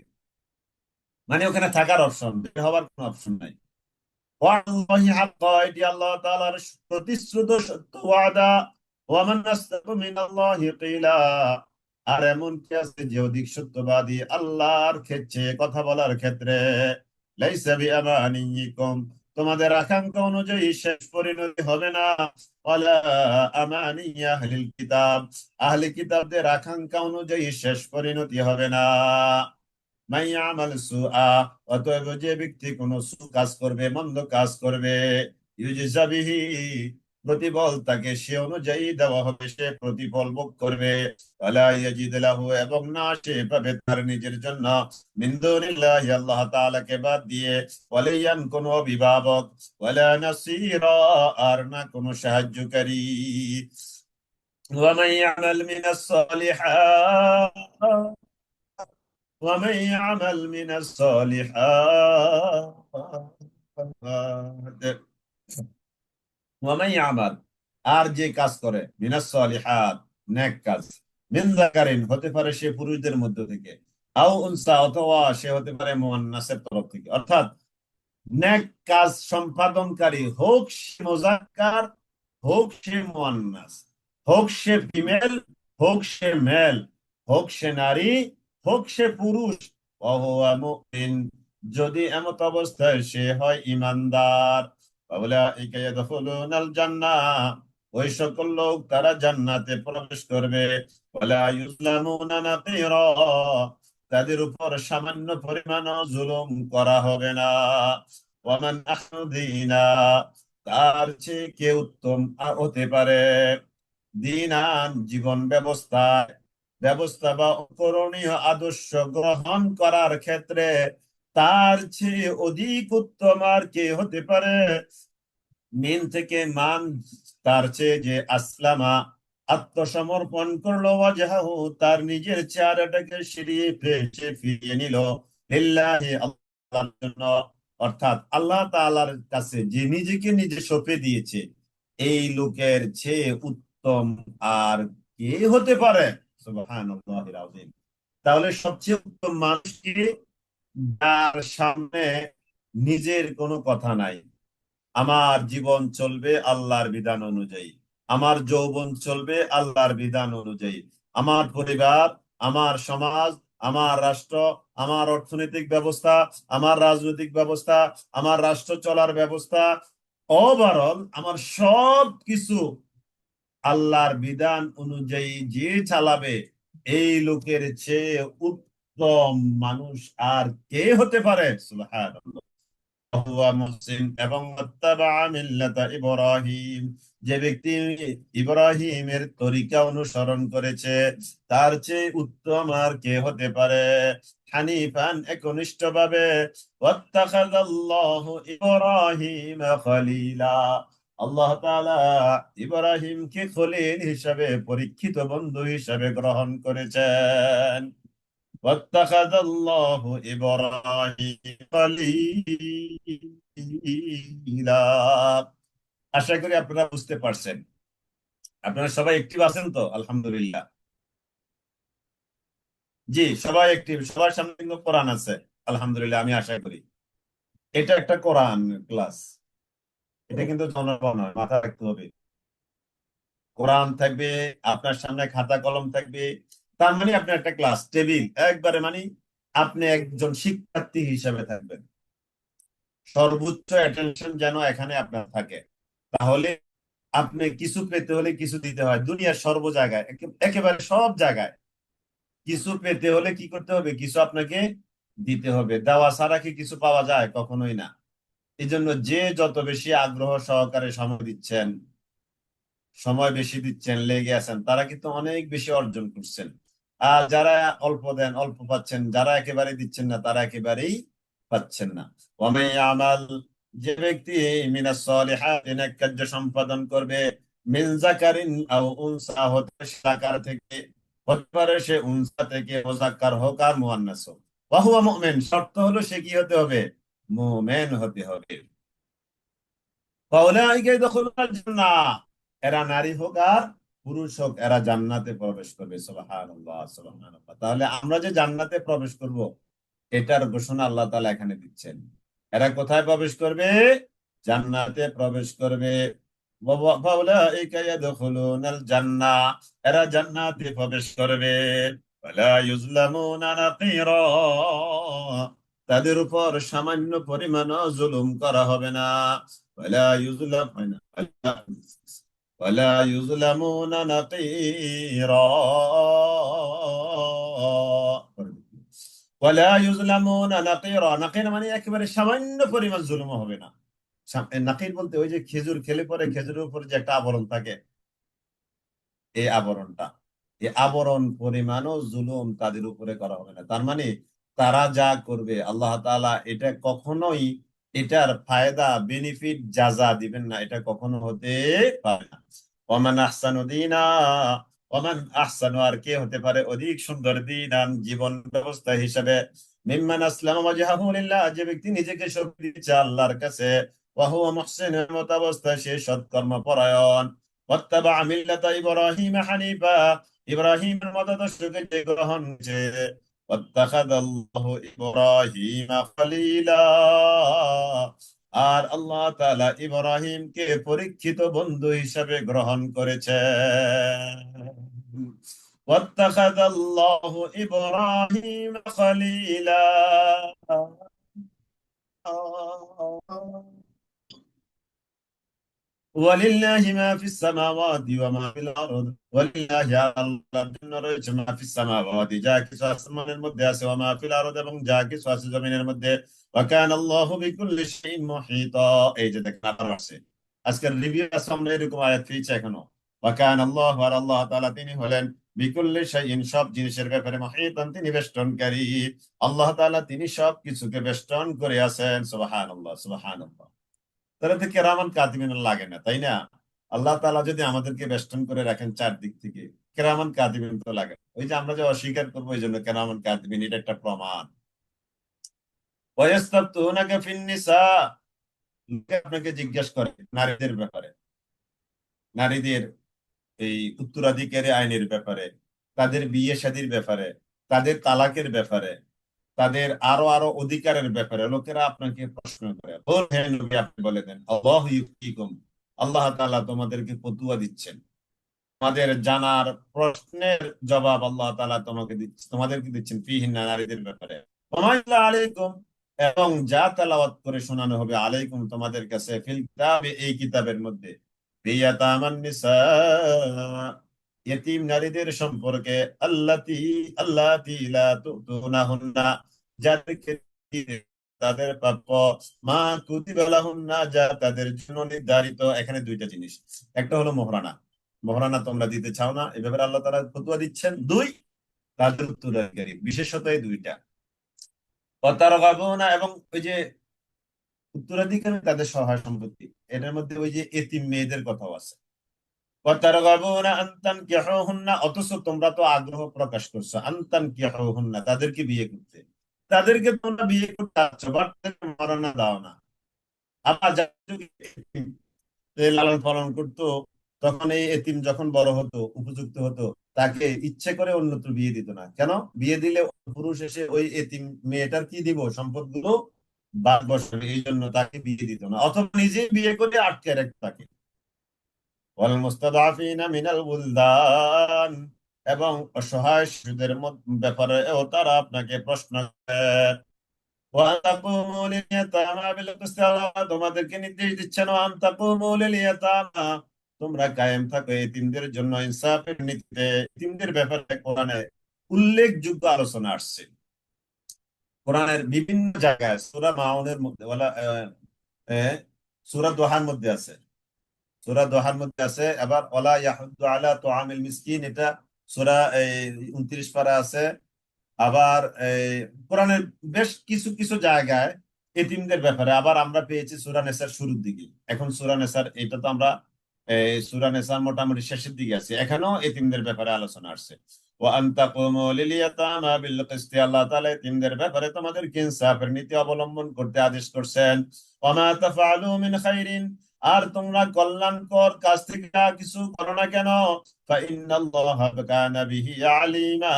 মানে ওখানে থাকার অপশন বের হওয়ার কোনো অপশন নাই ওয়াল্লাহি হাক্কা এটি আল্লাহ তাআলার প্রতিশ্রুত সত্য ওয়াদা ওয়ামান আসদাকু মিনাল্লাহি কিলা আর এমন কি আছে যে অধিক সত্যবাদী আল্লাহর ক্ষেত্রে কথা বলার ক্ষেত্রে লাইসা বিআমানিকুম তোমাদের আকাঙ্ক্ষা অনুযায়ী শেষ পরিণতি হবে না ওয়ালা আমানি আহলিল কিতাব আহলি কিতাবদের আকাঙ্ক্ষা অনুযায়ী শেষ পরিণতি হবে না মাইয়ামাল সুআ অতএব যে ব্যক্তি কোন কাজ করবে মন্দ কাজ করবে ইউজিজা বিহি প্রতিফল তাকে সে অনুযায়ী দেওয়া হবে সে প্রতিফল ভোগ করবে ওয়ালা ইয়াজিদ লাহু এবং না সে পাবে তার নিজের জন্য মিন দুনিল্লাহি আল্লাহ তাআলাকে বাদ দিয়ে ওয়ালিয়ান কোন অভিভাবক ওয়ালা নাসীরা আর না কোন সাহায্যকারী ওয়া মান ইয়ামাল মিনাস সালিহাত ومن يعمل من الصالحات ومن يعمل আর যে কাজ করে মিনাস সালিহাত নেক কাজ মিন যাকারিন হতে পারে সে পুরুষদের মধ্য থেকে আও উনসা অথবা সে হতে পারে মুআন্নাসের তরফ থেকে অর্থাৎ নেক কাজ সম্পাদনকারী হোক সে মুযাক্কার হোক সে মুআন্নাস হোক সে ফিমেল হোক সে মেল হোক সে নারী হোক সে পুরুষ ওয়াহুয়া মুমিন যদি এমত অবস্থায় সে হয় ঈমানদার ফাউলাইকা ইয়াদখুলুনাল জান্নাহ ওই সকল লোক তারা জান্নাতে প্রবেশ করবে ওয়ালা ইউজলামুনা নাকিরা তাদের উপর সামান্য পরিমাণ জুলুম করা হবে না ওয়ামান আহসানু দীনা তার চেয়ে কে উত্তম হতে পারে দীনান জীবন ব্যবস্থা বা করণীয় আদর্শ গ্রহণ করার ক্ষেত্রে তার চেয়ে অধিক উত্তম আর কে হতে পারে মিন থেকে মান তার চেয়ে যে আসলামা আত্মসমর্পণ করলো ওয়াজহাহু তার নিজের চেহারাটাকে ফিরিয়ে নিল লিল্লাহি আল্লাহর জন্য অর্থাৎ আল্লাহ তাআলার কাছে যে নিজেকে নিজে সঁপে দিয়েছে এই লোকের চেয়ে উত্তম আর কে হতে পারে সুবহানাল্লাহিল আযীম তাহলে সবচেয়ে উত্তম মানুষ কি যার সামনে নিজের কোনো কথা নাই আমার জীবন চলবে আল্লাহর বিধান অনুযায়ী আমার যৌবন চলবে আল্লাহর বিধান অনুযায়ী আমার পরিবার আমার সমাজ আমার রাষ্ট্র আমার অর্থনৈতিক ব্যবস্থা আমার রাজনৈতিক ব্যবস্থা আমার রাষ্ট্র চলার ব্যবস্থা ওভারঅল আমার সব কিছু আল্লাহর বিধান অনুযায়ী যে চালাবে এই লোকের চেয়ে উত্তম মানুষ আর কে হতে পারে সুবহানাল্লাহ মুসলিম এবং ইব্রাহিম যে ব্যক্তি ইব্রাহিমের তরিকা অনুসরণ করেছে তার চেয়ে উত্তম আর কে হতে পারে হানিফান একনিষ্ঠভাবে ওয়াত্তাখাযাল্লাহু ইব্রাহিম খলিলা আল্লাহ তাআলা ইব্রাহিমকে খলিল হিসাবে পরীক্ষিত বন্ধু হিসাবে গ্রহণ করেছেন واتخذ الله إبراهيم خليلا আশা করি আপনারা বুঝতে পারছেন আপনারা সবাই অ্যাক্টিভ আছেন তো আলহামদুলিল্লাহ জি সবাই অ্যাক্টিভ সবার সামনে কিন্তু কোরআন আছে আলহামদুলিল্লাহ আমি আশা করি এটা একটা কোরআন ক্লাস এটা কিন্তু জনগণ নয় মাথা রাখতে হবে কোরআন থাকবে আপনার সামনে খাতা কলম থাকবে তার মানে আপনার একটা ক্লাস টেবিল একবারে মানে আপনি একজন শিক্ষার্থী হিসেবে থাকবেন সর্বোচ্চ অ্যাটেনশন যেন এখানে আপনার থাকে তাহলে আপনি কিছু পেতে হলে কিছু দিতে হয় দুনিয়ার সর্ব জায়গায় একেবারে সব জায়গায় কিছু পেতে হলে কি করতে হবে কিছু আপনাকে দিতে হবে। দেওয়া ছাড়া কি কিছু পাওয়া যায়? কখনোই না। এই জন্য যে যত বেশি আগ্রহ সহকারে সময় দিচ্ছেন, সময় বেশি দিচ্ছেন, লেগে আছেন, তারা কিন্তু অনেক বেশি অর্জন করছেন। আর যারা অল্প দেন, অল্প পাচ্ছেন, যারা একেবারে দিচ্ছেন না, তারা একেবারেই পাচ্ছেন না। ওয়ামান ইয়ামাল, যে ব্যক্তি মিনাস সলিহাতি, নেক কার্য সম্পাদন করবে, মিন যাকারিন আও উনসা, হতে পারে সে যাকার থেকে, হতে পারে সে উনসা থেকে, মুযাক্কার হোক আর মুআন্নাস হোক, ওয়া হুয়া মুমিন, শর্ত হলো সে কি হতে হবে? মুমিন হতে হবে। ফাউলাইকা ইয়াদখুলুনাল জান্নাহ, এরা নারী হোক আর পুরুষ হোক, এরা জান্নাতে প্রবেশ করবে। সুবহানাল্লাহ, সুবহানাল্লাহ। তাহলে আমরা যে জান্নাতে প্রবেশ করব, এটার ঘোষণা আল্লাহ তাআলা এখানে দিচ্ছেন। এরা কোথায় প্রবেশ করবে? জান্নাতে প্রবেশ করবে। ফাউলাইকা ইয়াদখুলুনাল জান্নাহ, এরা জান্নাতে প্রবেশ করবে। ওয়ালা ইউজলামুনা নাকিরা, তাদের উপর সামান্য পরিমাণও জুলুম করা হবে না। ولا يظلم ولا يظلمون نقيرا ولا يظلمون نقيرا। নাকির মানে একেবারে সামান্য পরিমাণ জুলুম হবে না। নাকির বলতে ওই যে খেজুর খেলে পরে খেজুরের উপর যে একটা আবরণ থাকে, এই আবরণটা, এই আবরণ পরিমাণও জুলুম তাদের উপরে করা হবে না। তার মানে তারা যা করবে আল্লাহ তাআলা এটা কখনোই, এটার ফায়দা, বেনিফিট, যাজা দিবেন না, এটা কখনো হতে পারে না। ওমান আহসানু দীনা, ওমান আহসানু, আর কে হতে পারে অধিক সুন্দর, দীনান, জীবন ব্যবস্থা হিসাবে, মিম্মান আসলামা ওয়াজহাহু লিল্লাহ, যে ব্যক্তি নিজেকে সঁপে দিয়েছে আল্লাহর কাছে, ওয়া হুয়া মুহসিন, এমত অবস্থায় সে সৎকর্ম পরায়ণ, ওয়াত্তাবা মিল্লাতা ইব্রাহিম হানিফা, ইব্রাহিমের মতাদর্শকে যে গ্রহণ করেছে, ওয়াত্তাখাযাল্লাহু ইব্রাহিম খলিলা, আর আল্লাহ তাআলা ইব্রাহিমকে পরীক্ষিত বন্ধু হিসাবে গ্রহণ করেছেন। ওয়াত্তাখাযাল্লাহু ইব্রাহিম খলিলা। ولله ما في السماوات وما في الأرض ولله আল্লাহর জন্য রয়েছে মা ফিস সামাওয়াতি, যা কিছু আসমানের মধ্যে আছে, ওয়া মা ফিল আরদ, এবং যা কিছু আছে জমিনের মধ্যে। ওয়া কানা আল্লাহু বিকুল্লি শাইইন মুহিতা। এই যে দেখেন আবার আসছে, আজকের রিভিউ আছে, আমরা এরকম আয়াত পেয়েছি এখনো। ওয়া কানা আল্লাহু, আর আল্লাহ তাআলা তিনি হলেন বিকুল্লি শাইইন, সব জিনিসের ব্যাপারে, মুহিতান, তিনি বেষ্টনকারী। আল্লাহ তাআলা তিনি সব কিছুকে বেষ্টন করে আছেন। সুবহানাল্লাহ, সুবহানাল্লাহ। তাহলে তো কেরামান কাতিবিন লাগে না, তাই না? আল্লাহ তাআলা যদি আমাদেরকে বেষ্টন করে রাখেন চারদিক থেকে, কেরামান কাতিবিন তো লাগে না। ওই যে আমরা যে অস্বীকার করবো, এই জন্য কেরামান কাতিবিন, এটা একটা প্রমাণ। ওয়ায়াস্তাফতুনাকা ফিন নিসা, লোকে আপনাকে জিজ্ঞেস করে নারীদের ব্যাপারে, নারীদের এই উত্তরাধিকারী আইনের ব্যাপারে, তাদের বিয়ে শাদীর ব্যাপারে, তাদের তালাকের ব্যাপারে, তাদের আরো আরো অধিকারের ব্যাপারে লোকেরা আপনাকে প্রশ্ন করে। হে নবী, আপনি বলে দেন, আল্লাহু ইউফতিকুম, আল্লাহ তাআলা তোমাদেরকে ফতুয়া দিচ্ছেন। তোমাদের জানার প্রশ্নের জবাব আল্লাহ তাআলা তোমাকে দিচ্ছেন, তোমাদেরকে দিচ্ছেন, ফিহিন্না, নারীদের ব্যাপারে। ওয়া মা ইল্লা আলাইকুম, এবং যা তেলাওয়াত করে শোনানো হবে, আলাইকুম, তোমাদের কাছে, ফিল কিতাবে, এই কিতাবের মধ্যে, বিয়াতামান নিসা, ইয়েতিম নারীদের সম্পর্কে, আল্লাতী আল্লাতী লা তুতুনাহুন্না, যাদেরকে তাদের প্রাপ্য, মা কুতিবা লাহুন্না, যা তাদের জন্য নির্ধারিত। এখানে দুইটা জিনিস, একটা হলো মোহরানা, মোহরানা তোমরা দিতে চাও না, এ ব্যাপারে আল্লাহ তাআলা ফতোয়া দিচ্ছেন। দুই, তাদের উত্তরাধিকারী, বিশেষত এই দুইটা। অতারগাবুনা, এবং ওই যে উত্তরাধিকারী, তাদের সহায় সম্পত্তি, এটার মধ্যে ওই যে এতিম মেয়েদের কথাও আছে। অতারগাবুনা আন তানকিহুহুন্না, অথচ তোমরা তো আগ্রহ প্রকাশ করছো আন তানকিহুহুন্না, তাদেরকে বিয়ে করতে, তাদেরকে তোমরা বিয়ে করতে চাচ্ছ, বাট মহারণা দাও না। আবার লালন পালন করতো, তখন এই এতিম যখন বড় হতো, উপযুক্ত হতো, তাকে ইচ্ছে করে অন্যত্র বিয়ে দিত না। কেন? বিয়ে দিলে পুরুষ এসে ওই এতিম মেয়েটার কি দিব, সম্পদ গুলো বাদ বসাবে, এই জন্য তাকে বিয়ে দিত না, অথবা নিজে বিয়ে করে আটকে রাখতো তাকে। ওয়াল মুস্তাদাফিনা মিনাল বুলদান, এবং অসহায় শিশুদের ব্যাপারেও তারা আপনাকে প্রশ্ন করে। ওয়া তাকুমু লিল ইয়াতামা বিল কিসতি, আল্লাহ তোমাদেরকে নির্দেশ দিচ্ছেন, ওয়া তাকুমু লিল ইয়াতামা, তোমরা কায়েম থাকো এতিমদের জন্য ইনসাফের নীতিতে। এতিমদের ব্যাপারে কোরআনে উল্লেখযোগ্য আলোচনা আসছে। কোরআনের বিভিন্ন জায়গায় সূরা মাউনের মধ্যে সূরা দোহার মধ্যে আছে, সূরা দোহার মধ্যে আছে। আবার ওয়ালা ইয়াহুদ্দু আলা তুআমিল মিসকিন, এটা সূরা 29 পারা আছে। আবার এই কোরআনের বেশ কিছু কিছু জায়গায় এতিমদের ব্যাপারে আবার আমরা পেয়েছি সূরা নেসার শুরুর দিকে। এখন সূরা নেসার এটা তো আমরা সূরা নেসার মোটামুটি শেষের দিকে আছি, এখানেও এতিমদের ব্যাপারে আলোচনা আসছে। ওয়া আন তাকুমু লিল ইয়াতামা বিল কিসতি, আল্লাহ তাআলা এতিমদের ব্যাপারে তোমাদেরকে ইনসাফের নীতি অবলম্বন করতে আদেশ করছেন। ওয়া মা তাফআলু মিন খাইরিন, আর তোমরা কল্যাণকর কাজ থেকে কিছু করো না কেন, ফাইন্নাল্লাহা কানা বিহি আলিমা,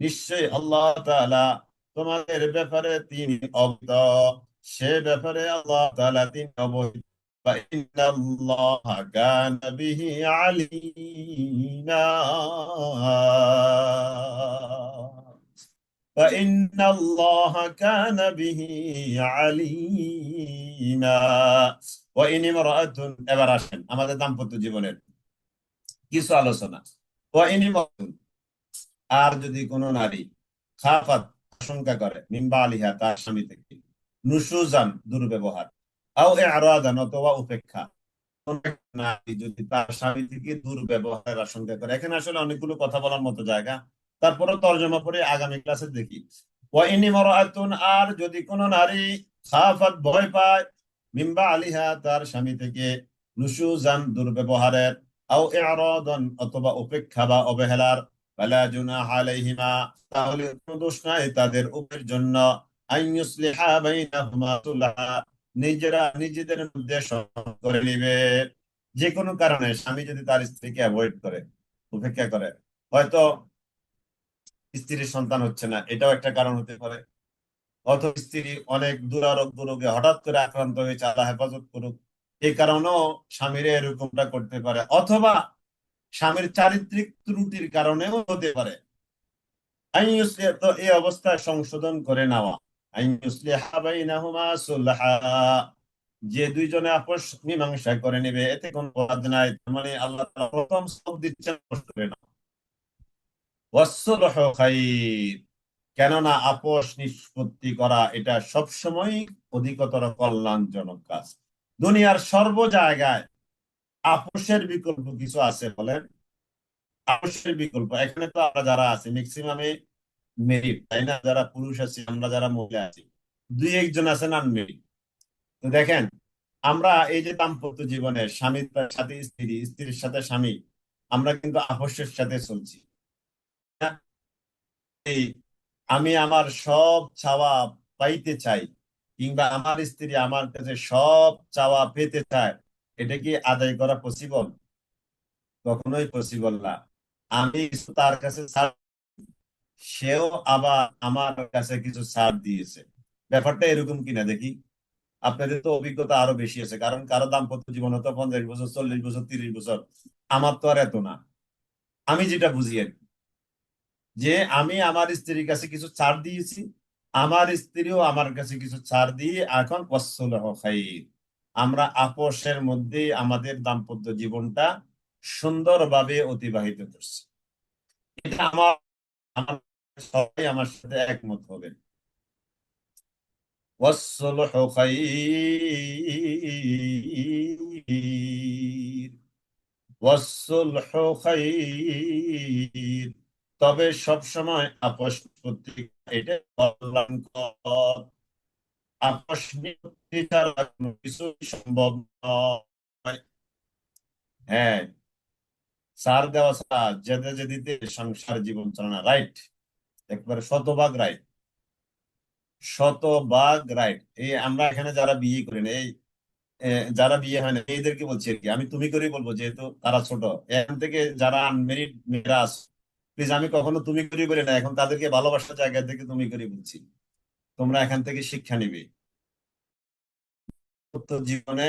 নিশ্চয়ই আল্লাহ তাআলা তোমাদের ব্যাপারে তিনি অবগত, সে ব্যাপারে আল্লাহ তাআলা তিনি অবহিত। ফাইন্নাল্লাহা কানা বিহি আলিমা, ফাইন্নাল্লাহা কানা বিহি আলিমা। ওয়া ইন ইমরাআতুন, এবার আসেন আমাদের দাম্পত্য জীবনের কিছু আলোচনা। ওয়া ইন ইমরাআতুন, আর যদি কোনো নারী খাফাত, আশঙ্কা করে, মিম্বা আলিহা, তার স্বামী থেকে, নুশুজান, দুর্ব্যবহার, আও ইরাদান, অথবা উপেক্ষা, কোন একটা নারী যদি তার স্বামী থেকে দুর্ব্যবহারের আশঙ্কা করে। এখানে আসলে অনেকগুলো কথা বলার মতো জায়গা, তারপরে তর্জমা করে আগামী ক্লাসে দেখি। ওয়া ইন ইমরাআতুন, আর যদি কোনো নারী খাফাত, ভয় পায়, মিম্বা আলিহা, তার স্বামী থেকে, নুশুজান, দুর্ব্যবহারের, আও ইরাদান, অথবা উপেক্ষা বা অবহেলার, ফালা জুনাহা আলাইহিমা, তাহলে কোনো দোষ নাই তাদের উপরের জন্য, আন ইউসলিহা বাইনাহুমা সুলহা, নিজেরা নিজেদের মধ্যে সংযোগ করে নিবে। যে কোনো কারণে স্বামী যদি তার স্ত্রীকে অ্যাভয়েড করে, উপেক্ষা করে, হয়তো স্ত্রীর সন্তান হচ্ছে না, এটাও একটা কারণ হতে পারে, অথবা স্ত্রী অনেক দুরারোগ্য রোগে হঠাৎ করে আক্রান্ত হয়েছে, আল্লাহ হেফাজত করুক, এই কারণেও স্বামীর এরকমটা করতে পারে, অথবা স্বামীর চারিত্রিক ত্রুটির কারণেও হতে পারে। তো এই অবস্থায় সংশোধন করে নেওয়া, যে দুইজনে আপোষ মীমাংসা করে নেবে, এতে কোনো বাদ নাই। তার মানে আল্লাহ তাআলা প্রথম সব দিচ্ছেন আপোষ করে নাও। ওয়াসসুলহু খাইর, কেননা আপোষ নিষ্পত্তি করা এটা সবসময় অধিকতর কল্যাণজনক কাজ। দুনিয়ার সর্ব জায়গায় আপোষের বিকল্প কিছু আছে বলেন? আপোষের বিকল্প এখানে তো আমরা যারা আছি ম্যাক্সিমামে মেরিট, তাই না? যারা পুরুষ আছি, আমরা যারা মহিলা আছি, দুই একজন আছেন আনমেরিড। তো দেখেন, আমরা এই যে দাম্পত্য জীবনে স্বামীর সাথে স্ত্রী, স্ত্রীর সাথে স্বামী, আমরা কিন্তু আপোষের সাথে চলছি। হ্যাঁ? এই আমি আমার সব চাওয়া পাইতে চাই, কিংবা আমার স্ত্রী আমার কাছে সব চাওয়া পেতে চায়, এটা কি আদায় করা পসিবল? কখনোই পসিবল না। আমি কিছু তার কাছে ছাড়, সেও আবার আমার কাছে কিছু ছাড় দিয়েছে। ব্যাপারটা এরকম কিনা দেখি। আপনাদের তো অভিজ্ঞতা আরো বেশি আছে, কারণ কারো দাম্পত্য জীবন হতো 50 বছর, 40 বছর, 30 বছর। আমার তো আর এত না। আমি যেটা বুঝি আর কি, যে আমি আমার স্ত্রীর কাছে কিছু ছাড় দিয়েছি, আমার স্ত্রীও আমার কাছে কিছু ছাড় দিয়ে এখন ওয়াসসুলহু খাইর, আমরা আপোষের মধ্যেই আমাদের দাম্পত্য জীবনটা সুন্দরভাবে অতিবাহিত করছি। এটা আমার আমার সবাই আমার সাথে একমত হবেন। ওয়াসসুলহু খাইর, ওয়াসসুলহু খাইর, তবে সব সময় আপোষ পত্রিকা এটা কল্যাণকর। আপোষ নিয়ে ছাড়া কোনো কিছু সম্ভব নয়। হ্যাঁ, সার দেওয়া ছাড়া যেতে যেতে সংসার জীবন চালানো, রাইট, একবারে শতভাগ রাইট, শতভাগ রাইট। এই আমরা এখানে যারা বিয়ে করেন, এই যারা বিয়ে হয় না এদেরকে বলছি আর কি, আমি তুমি করেই বলবো যেহেতু তারা ছোট। এখান থেকে যারা আনমেরিড মেয়েরা আছে, প্লিজ, আমি কখনো তুমি করি বলি না, এখন তাদেরকে ভালোবাসার জায়গা থেকে তুমি করি বলছি। তোমরা এখান থেকে শিক্ষা নিবে। তো জীবনে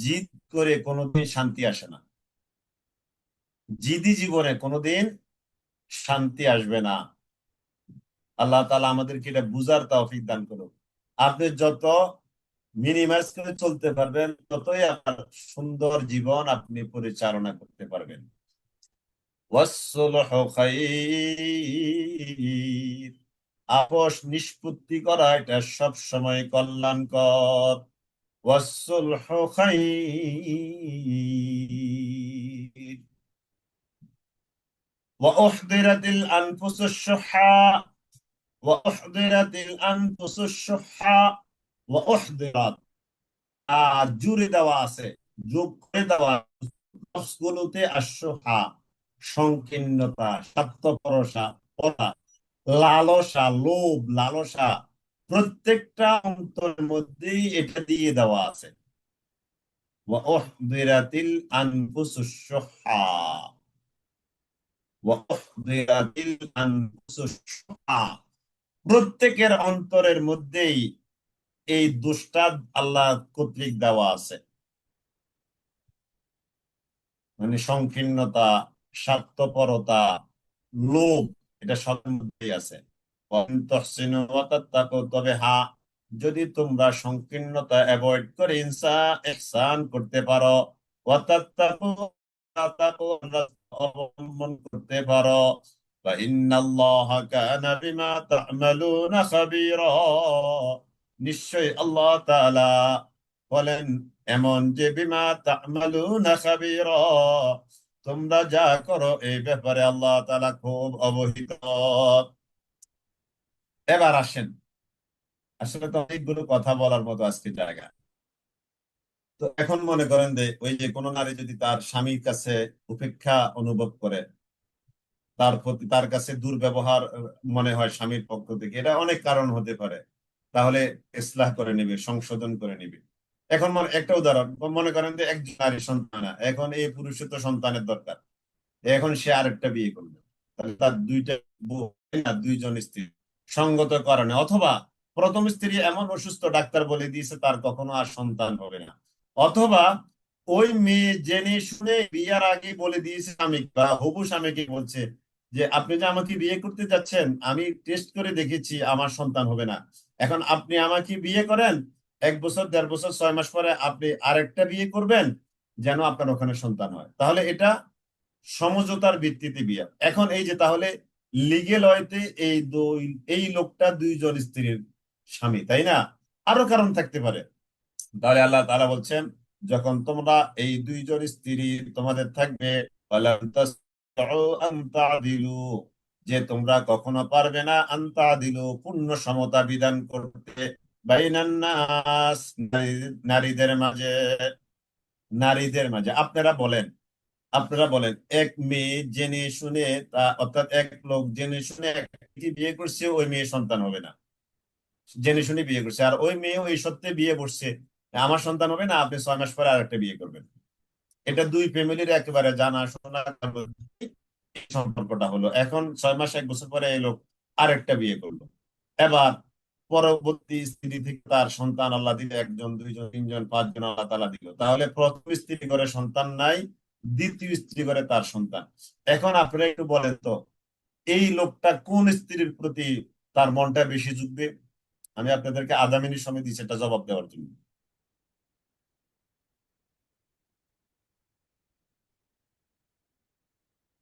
জিদ করে কোনোদিন শান্তি আসে না, জিদি জীবনে কোনোদিন শান্তি আসবে না। আল্লাহ তাআলা আমাদেরকে এটা বুঝার তৌফিক দান করুন। আপনি যত মিনিমাইজ করে চলতে পারবেন, ততই আপনার সুন্দর জীবন আপনি পরিচালনা করতে পারবেন। ওয়াসসুলহু খাইর, আপোষ নিষ্পত্তি করা এটা সব সময় কল্যাণকর। ওয়াসসুলহু খায়র ওয়া উহদিরাতিল আনফুসুশ শুহা ওয়া উহদিরাতিল আনফুসুশ শুহা ওয়া উহদিরাত, আর জুড়ে দেওয়া আছে, যোগ করে দেওয়া গুলোতে আশুহা, সংকীর্ণতা, স্বার্থপরতা, লালসা, লোভ, লালসা, প্রত্যেকটা অন্তরের মধ্যেই এটা দিয়ে দেওয়া আছে। ওয়া উহদিরাতিল আনফুসুশ শুহা ওয়া উহদিরাতিল আনফুসুশ শুহা, প্রত্যেকের অন্তরের মধ্যেই এই দোষটা আল্লাহ কর্তৃক দেওয়া আছে, মানে সংকীর্ণতা, স্বার্থপরতা, লোভ, এটা সবার মধ্যেই আছে। তবে হ্যাঁ, যদি তোমরা সংকীর্ণতা অ্যাভয়েড করে ইহসান করতে পারো, ওয়াতাত্তাকু, তাকওয়া অবলম্বন করতে পারো, ফাইন্নাল্লাহা কানা বিমা তা'মালুনা খাবীরা, নিশ্চয়ই আল্লাহ তাআলা বলেন এমন যে বিমা তা'মালুনা খাবীরা, তোমরা যা করো এই ব্যাপারে আল্লাহ তাআলা খুব অবহিত। এবার আসেন, আসলে তো অনেকগুলো কথা বলার মতো আজকে জায়গা। তো এখন মনে করেন যে ওই যে কোনো নারী যদি তার স্বামীর কাছে উপেক্ষা অনুভব করে, তার প্রতি তার কাছে দুর্ব্যবহার মনে হয় স্বামীর পক্ষ থেকে, এটা অনেক কারণ হতে পারে, তাহলে ইসলাহ করে নিবে, সংশোধন করে নিবে। এখন একটা উদাহরণ মনে করেন যে একজন নারী সন্তান, এখন এই পুরুষের তো সন্তানের দরকার, এখন সে আরেকটা বিয়ে করলো, তাহলে তার দুইটা বউ, না দুইজন স্ত্রী, সঙ্গত কারণে, অথবা প্রথম স্ত্রী এমন অসুস্থ, ডাক্তার বলে দিয়েছে তার কখনো আর সন্তান হবে না, অথবা ওই মেয়ে জেনে শুনে বিয়ার আগে বলে দিয়েছে স্বামী বা হবু স্বামীকে বলছে যে আপনি যে আমাকে বিয়ে করতে যাচ্ছেন, আমি টেস্ট করে দেখেছি আমার সন্তান হবে না, এখন আপনি আমাকে বিয়ে করেন, 1 বছর 1.5 বছর 6 মাস পরে আপনি আরেকটা বিয়ে করবেন, যেন আপনার ওখানে সন্তান হয়। তাহলে এটা সমঝোতার ভিত্তিতে বিয়ে। এখন এই যে তাহলে লিগেল হইতে এই লোকটা দুইজন স্ত্রীর স্বামী, তাই না? আরো কারণ থাকতে পারে। তাহলে আল্লাহ তাআলা বলছেন যখন তোমরা এই দুইজন স্ত্রী তোমাদের থাকবে, ওয়ালান তাসতাউ আন তা'দিলু, যে তোমরা কখনো পারবে না আন তা'দিলু, পূর্ণ সমতা বিধান করতে, বাইনান নাস, নারীদের মাঝে, নারীদের মাঝে। আপনারা বলেন এক মেয়ে জেনে শুনে, অর্থাৎ এক লোক জেনে শুনে একটি বিয়ে করছে, ওই মেয়ে সন্তান হবে না, জেনে শুনে বিয়ে করছে, আর ওই মেয়ে ওই সত্যি বিয়ে বসছে, আমার সন্তান হবে না, আপনি 6 মাস পরে আরেকটা বিয়ে করবেন। এটা দুই ফ্যামিলির একেবারে জানা শোনা সম্পর্কটা হলো, এখন 6 মাস 1 বছর পরে এই লোক আরেকটা বিয়ে করলো, এবার পরবর্তী স্ত্রী থেকে তার সন্তান আল্লাহ দিলে, 1 জন 2 জন 3 জন 5 জন আল্লাহ তাআলা দিল, তাহলে প্রথম স্ত্রী করে সন্তান নাই, দ্বিতীয় স্ত্রী করে তার সন্তান। এখন আপনারা একটু বলেন তো, এই লোকটা কোন স্ত্রীর প্রতি তার মনটা বেশি ঝুঁকবে? আমি আপনাদেরকে আধা মিনিট সময় দিচ্ছি এটা জবাব দেওয়ার জন্য।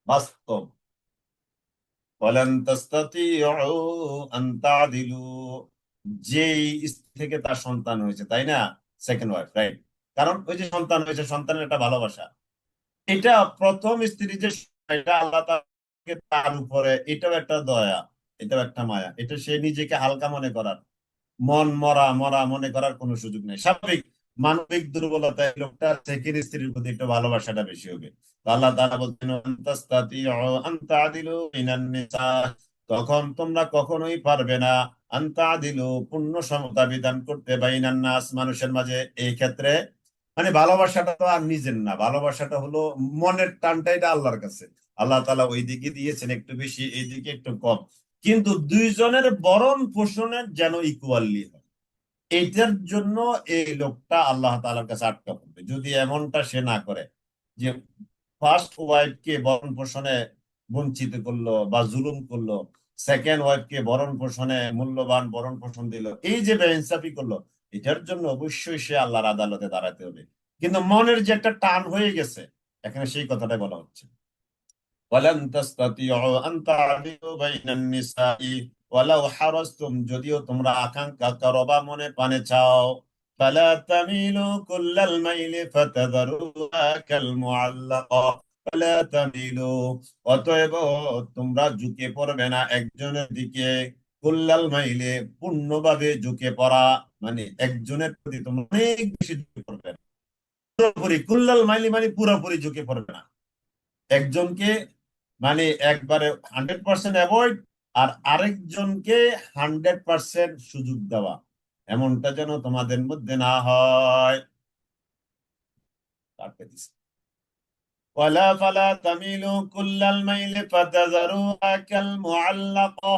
বাস্তব, ওয়ালান তাস্তাতিউ আন তা'দিলু, যেই স্ত্রী থেকে তার সন্তান হয়েছে, তাই না? Second wife, right? কারণ ওই যে সন্তান হয়েছে, সন্তানের একটা ভালোবাসা, এটা প্রথম স্ত্রী যে, এটা আল্লাহ তাআলাকে তার উপরে, এটাও একটা দয়া, এটাও একটা মায়া, এটা সে নিজেকে হালকা মনে করার, মন মরা মরা মনে করার কোনো সুযোগ নেই। স্বাভাবিক মানবিক দুর্বলতা, এই লোকটার সেকেন্ড স্ত্রীর প্রতি একটু ভালোবাসাটা বেশি হবে। তো আল্লাহ তাআলা বলছেন ওয়ান তাস্তাতিউ আন তা'দিলু মিনান নিসা, তখন তোমরা কখনোই পারবে না আন তা'দিলু, পূর্ণ সমতা বিধান করতে, বাইনান নাস, মানুষের মাঝে। এই ক্ষেত্রে মানে ভালোবাসাটা তো আর নিজের না, ভালোবাসাটা হলো মনের টানটা, এটা আল্লাহর কাছে। আল্লাহ তাআলা ওই দিকে দিয়েছেন একটু বেশি, এই দিকে একটু কম, কিন্তু দুইজনের বরণ পোষণের যেন ইকুয়ালি হয়, এইটার জন্য এই লোকটা আল্লাহ তাআলার কাছে আটকা পড়বে। যদি এমনটা সে না করে যে ফার্স্ট ওয়াইফ কে ভরণ পোষণে বঞ্চিত করলো বা জুলুম করলো, সেকেন্ড ওয়াইফ কে ভরণ পোষণে মূল্যবান ভরণ পোষণ দিল, এই যে বেইনসাফি করলো, এটার জন্য অবশ্যই সে আল্লাহর আদালতে দাঁড়াতে হবে। কিন্তু মনের যে একটা টান হয়ে গেছে, এখানে সেই কথাটাই বলা হচ্ছে, ওয়ালান তাস্তাতিউ আন তা'দিলু বাইনান নিসাই, ওয়ালাউ হারাসতুম, যদিও তোমরা আকাঙ্ক্ষা করো বা মনে পানে চাও, ফালা তামিলু কুল্লাল মাইলি ফাতাযারুহা কাল মুআল্লাকা, ফালা তামিলু, অতএব তোমরা ঝুঁকে পড়বে না একজনের দিকে, কুল্লাল মাইলে, পূর্ণভাবে ঝুঁকে পড়া, মানে একজনের প্রতি তোমরা অনেক বেশি ঝুঁকে পড়বে না, পুরোপুরি কুল্লাল মাইলি মানে পুরোপুরি ঝুঁকে পড়বে না একজনকে, মানে একবারে 100% অ্যাভয়েড, আর আরেকজনকে 100% সুযোগ দেওয়া, এমনটা যেন তোমাদের মধ্যে না হয়। কাটতে দিছে। ওয়ালা ফালা তামিলু কুল্লাল মাইলি ফাতাযারুহা কাল মুআল্লাকা,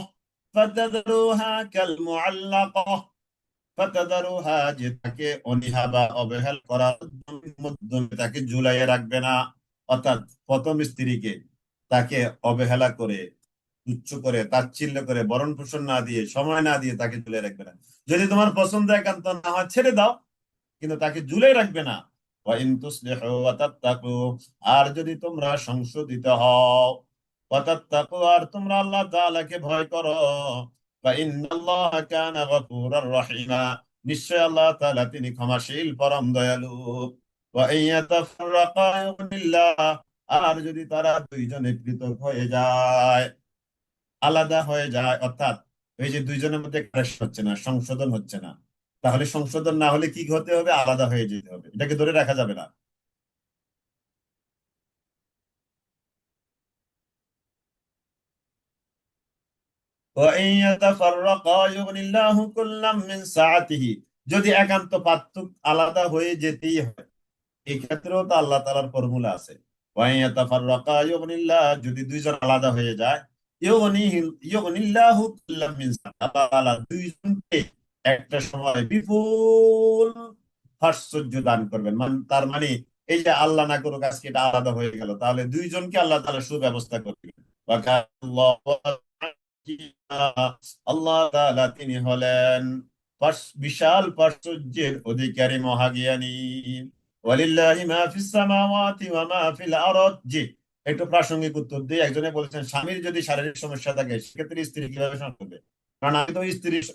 ফাতাযারুহা কাল মুআল্লাকা, ফাতাযারুহা, যে তাকে অনীহা বা অবহেলা করার মাধ্যমে তাকে ঝুলাইয়ে রাখবে না, অর্থাৎ প্রথম স্ত্রীকে তাকে অবহেলা করে, তুচ্ছ করে, তাচ্ছিল্য করে, ভরণ পোষণ না দিয়ে, সময় না দিয়ে তাকে ঝুলে রাখবে না। যদি তোমার পছন্দ একান্ত না হয় ছেড়ে দাও, কিন্তু তাকে ঝুলে রাখবে না। ওয়া ইন তুসলিহু ওয়া তাত্তাকু, আর যদি তোমরা সংশোধিত হও, ওয়া তাত্তাকু, আর তোমরা আল্লাহ তাআলাকে ভয় করো, ফা ইন্নাল্লাহা কানা গফুরার রহিমা, নিশ্চয় আল্লাহ তাআলা তিনি ক্ষমাশীল পরম দয়ালু। ওয়া ইন ইয়াতাফাররাকা ইউগনিল্লাহ, আর যদি তারা দুইজনে পৃথক হয়ে যায়, আলাদা হয়ে যায়, অর্থাৎ এই যে দুইজনের মধ্যে ক্রাশ হচ্ছে না, সংশোধন হচ্ছে না, তাহলে সংশোধন না হলে কি হতে হবে? আলাদা হয়ে যেতে হবে, এটাকে ধরে রাখা যাবে না। وَإِن يَتَفَرَّقَا يُغْنِ اللَّهُ كُلًّا مِنْ سَعَتِهِ, যদি একান্ত পার্থক্য আলাদা হয়ে যেতেই হয়, এই ক্ষেত্রেও তো আল্লাহ তাআলার ফর্মুলা আছে। ওয়ান ইয়াতাফাররাকা ইউগনিল্লাহ, যদি দুইজন আলাদা হয়ে যায়, ইউগনিল্লাহু কুল্লাম মিন সাআতিহি, আল্লাহ তাআলা দুইজনকে একটা সময় বিপুল ভার্সল্য দান করবেন। তার মানে এই যে আল্লাহ না করুক আজকে এটা আলাদা হয়ে গেল, তাহলে দুইজনকে আল্লাহ তাআলা সুব্যবস্থা করবেন। ওয়া কানা আল্লাহু হাকীমা, আল্লাহ তাআলা তিনি হলেন বিশাল প্রাচুর্যের অধিকারী, মহাজ্ঞানী। ওয়ালিল্লাহি মা ফিস সামাওয়াতি ওয়া মা ফিল আরদ, জি, একটু প্রাসঙ্গিক উত্তর দিই। একজনে বলেছেন স্বামীর যদি শারীরিক সমস্যা থাকে সেক্ষেত্রে স্ত্রী কিভাবে সমাধান করবে? কারণ আমি তো স্ত্রীর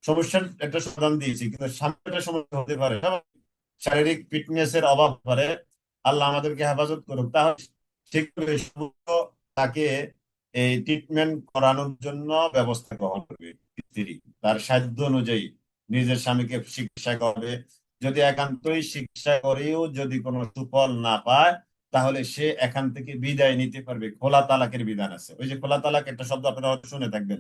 সমস্যার একটা সমাধান দিয়েছি, কিন্তু স্বামীর একটা সমস্যা হতে পারে, শারীরিক ফিটনেস এর অভাব পারে, আল্লাহ আমাদেরকে হেফাজত করুক, তাহলে সেক্ষেত্রে তাকে এই ট্রিটমেন্ট করানোর জন্য ব্যবস্থা গ্রহণ করবে স্ত্রী, তার সাধ্য অনুযায়ী নিজের স্বামীকে চিকিৎসা করবে। যদি একান্তই চিকিৎসা করেও যদি কোনো সুফল না পায়, তাহলে সে এখান থেকে বিদায় নিতে পারবে। খোলা তালাকের বিধান আছে। ওই যে খোলা তালাক একটা শব্দ আপনারা হয়তো শুনে থাকবেন,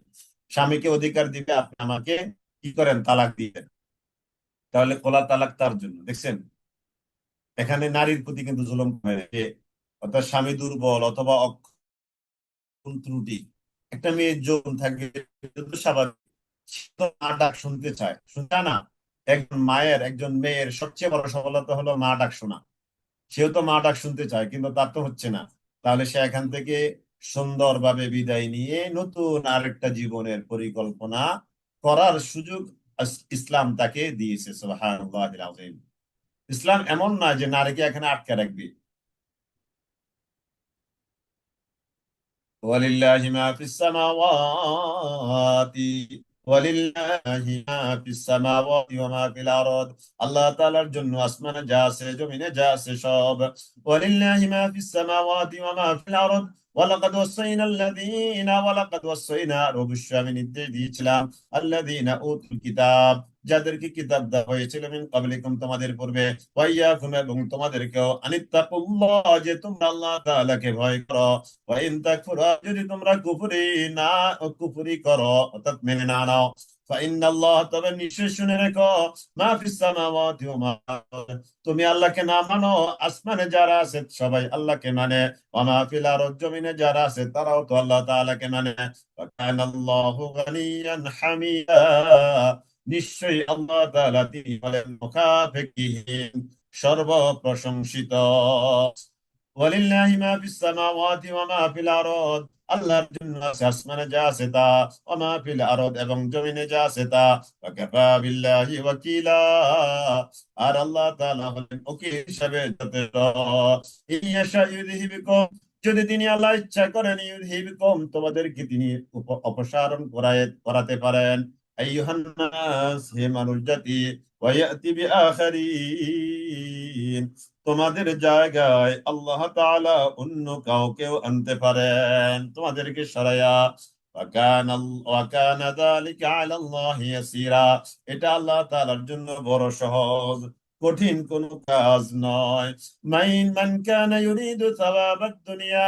স্বামীকে অধিকার দিবে আপনি আমাকে কি করেন, তালাক দিবেন, তাহলে খোলা তালাক তার জন্য। দেখছেন, এখানে নারীর প্রতি কিন্তু জুলুম হয়েছে, অর্থাৎ স্বামী দুর্বল অথবা অক্ষম ত্রুটি, একটা মেয়ের যৌন থাকবে, এটা তো স্বাভাবিক, সে তো মা ডাক শুনতে চায়, শুনতে না? একজন মায়ের, একজন মেয়ের সবচেয়ে বড় সফলতা হলো মা ডাক শোনা। সেও তো মা ডাক শুনতে চায়, কিন্তু তার তো হচ্ছে না, তাহলে সে এখান থেকে সুন্দরভাবে বিদায় নিয়ে নতুন আরেকটা জীবনের পরিকল্পনা করার সুযোগ ইসলাম তাকে দিয়েছে। সুবহানাল্লাহিল আযীম। ইসলাম এমন না যে নারীকে এখানে আটকে রাখবে। ওয়ালিল্লাহি মা ফিস সামাওয়াতি ওয়ালিল্লাহি মা ফিস সামাওয়াতি ওয়া মা ফিল আরদ, আল্লাহ তাআলার জন্য আসমানে যা আছে, জমিনে যা আছে সব। ওয়ালিল্লাহি মা ফিস সামাওয়াতি ওয়া মা ফিল আরদ ওয়ালাকাদ ওয়াসাইনা, আর অবশ্যই আমি নির্দেশ দিয়েছিলাম আল্লাযীনা উতুল কিতাব, যাদেরকে কিতাব দেওয়া হয়েছিল, মিন ক্বাবলিকুম, তোমাদের পূর্বে, ওয়া ইয়াকুম, এবং তোমাদেরকেও, আনিত্তাকুল্লাহ, যে তোমরা আল্লাহ তাআলাকে ভয় করো। ওয়া ইন তাকফুরু, যদি তোমরা কুফরি করো, অর্থাৎ মেনে না নাও, ফাইন্নাল্লাহ, তবে নিশ্চয় শুনে রেখো, মা ফিস সামাওয়াতি ওয়া মা, তুমি আল্লাহকে না মানো, আসমানে যারা আছে সবাই আল্লাহকে মানে, ওয়া মা ফিল আরদ, জমিনে যারা আছে তারাও তো আল্লাহ তাআলাকে মানে। ওয়া কানাল্লাহু গানিয়ান হামিদা, নিশ্চয়ই আল্লাহ তাআলা তিনি হলেন মুখাপেক্ষীহীন, সর্বপ্রশংসিত। ওয়ালিল্লাহি মা ফিস সামাওয়াতি ওয়া মা ফিল আরদ, আল্লাহর জন্য আছে আসমানে যা আছে তা, ওয়া মা ফিল আরদ, এবং জমিনে যা আছে তা। ওয়া কাফা বিল্লাহি ওয়াকিলা, আর আল্লাহ তাআলা হলেন ওকীল হিসাবে যথেষ্ট। ইন ইয়াশা ইউযহিবকুম, যদি তিনি আল্লাহ ইচ্ছা করেন ইউযহিবকুম, তোমাদেরকে তিনি অপসারণ করাতে পারেন। আইয়ুহান নাস, হে মানুষ জাতি, ওয়া ইয়াতি বিআখারিন, তোমাদের জায়গায় আল্লাহ তাআলা অন্য কাউকেও আনতে পারেন তোমাদেরকে সরায়া। ওয়াকানা যালিকা আলাল্লাহি ইয়াসীরা, এটা আল্লাহ তাআলার জন্য বড় সহজ, কঠিন কোনো কাজ নয়। মান কানা ইউরিদু সাওয়াবাদ দুনিয়া,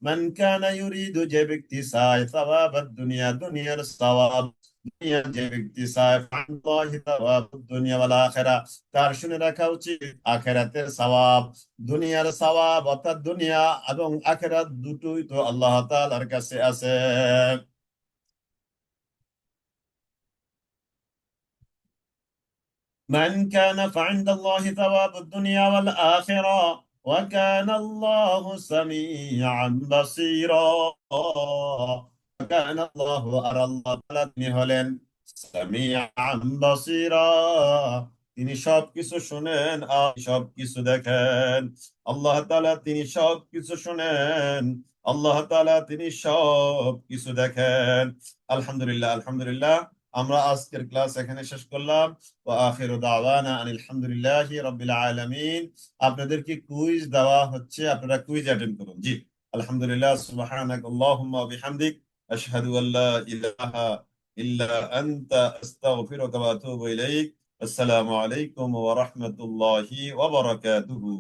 মান কানা ইউরিদু, যে ব্যক্তি চায় সাওয়াবাদ দুনিয়া, দুনিয়ার সওয়াব, দুনিয়ার যে ব্যক্তি চায়, ফাআল্লাহি সাওয়াবুদ দুনিয়া ওয়াল আখিরাহ, তার শুনে রাখা উচিত আখিরাতের সওয়াব, দুনিয়ার সওয়াব অর্থাৎ দুনিয়া এবং আখিরাত দুটোই তো আল্লাহ তাআলার কাছে আছে। من كان فعند الله ثواب الدنيا والآخرة وكان الله سميعا بصيرا وكان الله أرى الله তিনি হলেন সামিআন বাসীরা, তিনি সবকিছু শুনেন আর সবকিছু দেখেন। আল্লাহ তাআলা তিনি সবকিছু শুনেন, আল্লাহ তাআলা তিনি সবকিছু দেখেন। আলহামদুলিল্লাহ, আলহামদুলিল্লাহ। আমরা আজকের ক্লাস এখানে শেষ করলাম। ওয়া আখিরু দাওয়ানা আনিল হামদুলিল্লাহি রাব্বিল আলামিন। আপনাদেরকে কুইজ দেওয়া হচ্ছে, আপনারা কুইজ অ্যাটেন্ড করুন। জি, আলহামদুলিল্লাহ, সুবহানাকাল্লাহুম্মা ওয়া বিহামদিক, আশহাদু আল্লা ইলাহা ইল্লা আনতা, আস্তাগফিরুকা ওয়া আতুবু ইলাইক। আসসালামু আলাইকুম ওয়া রাহমাতুল্লাহি ওয়া বারাকাতুহু।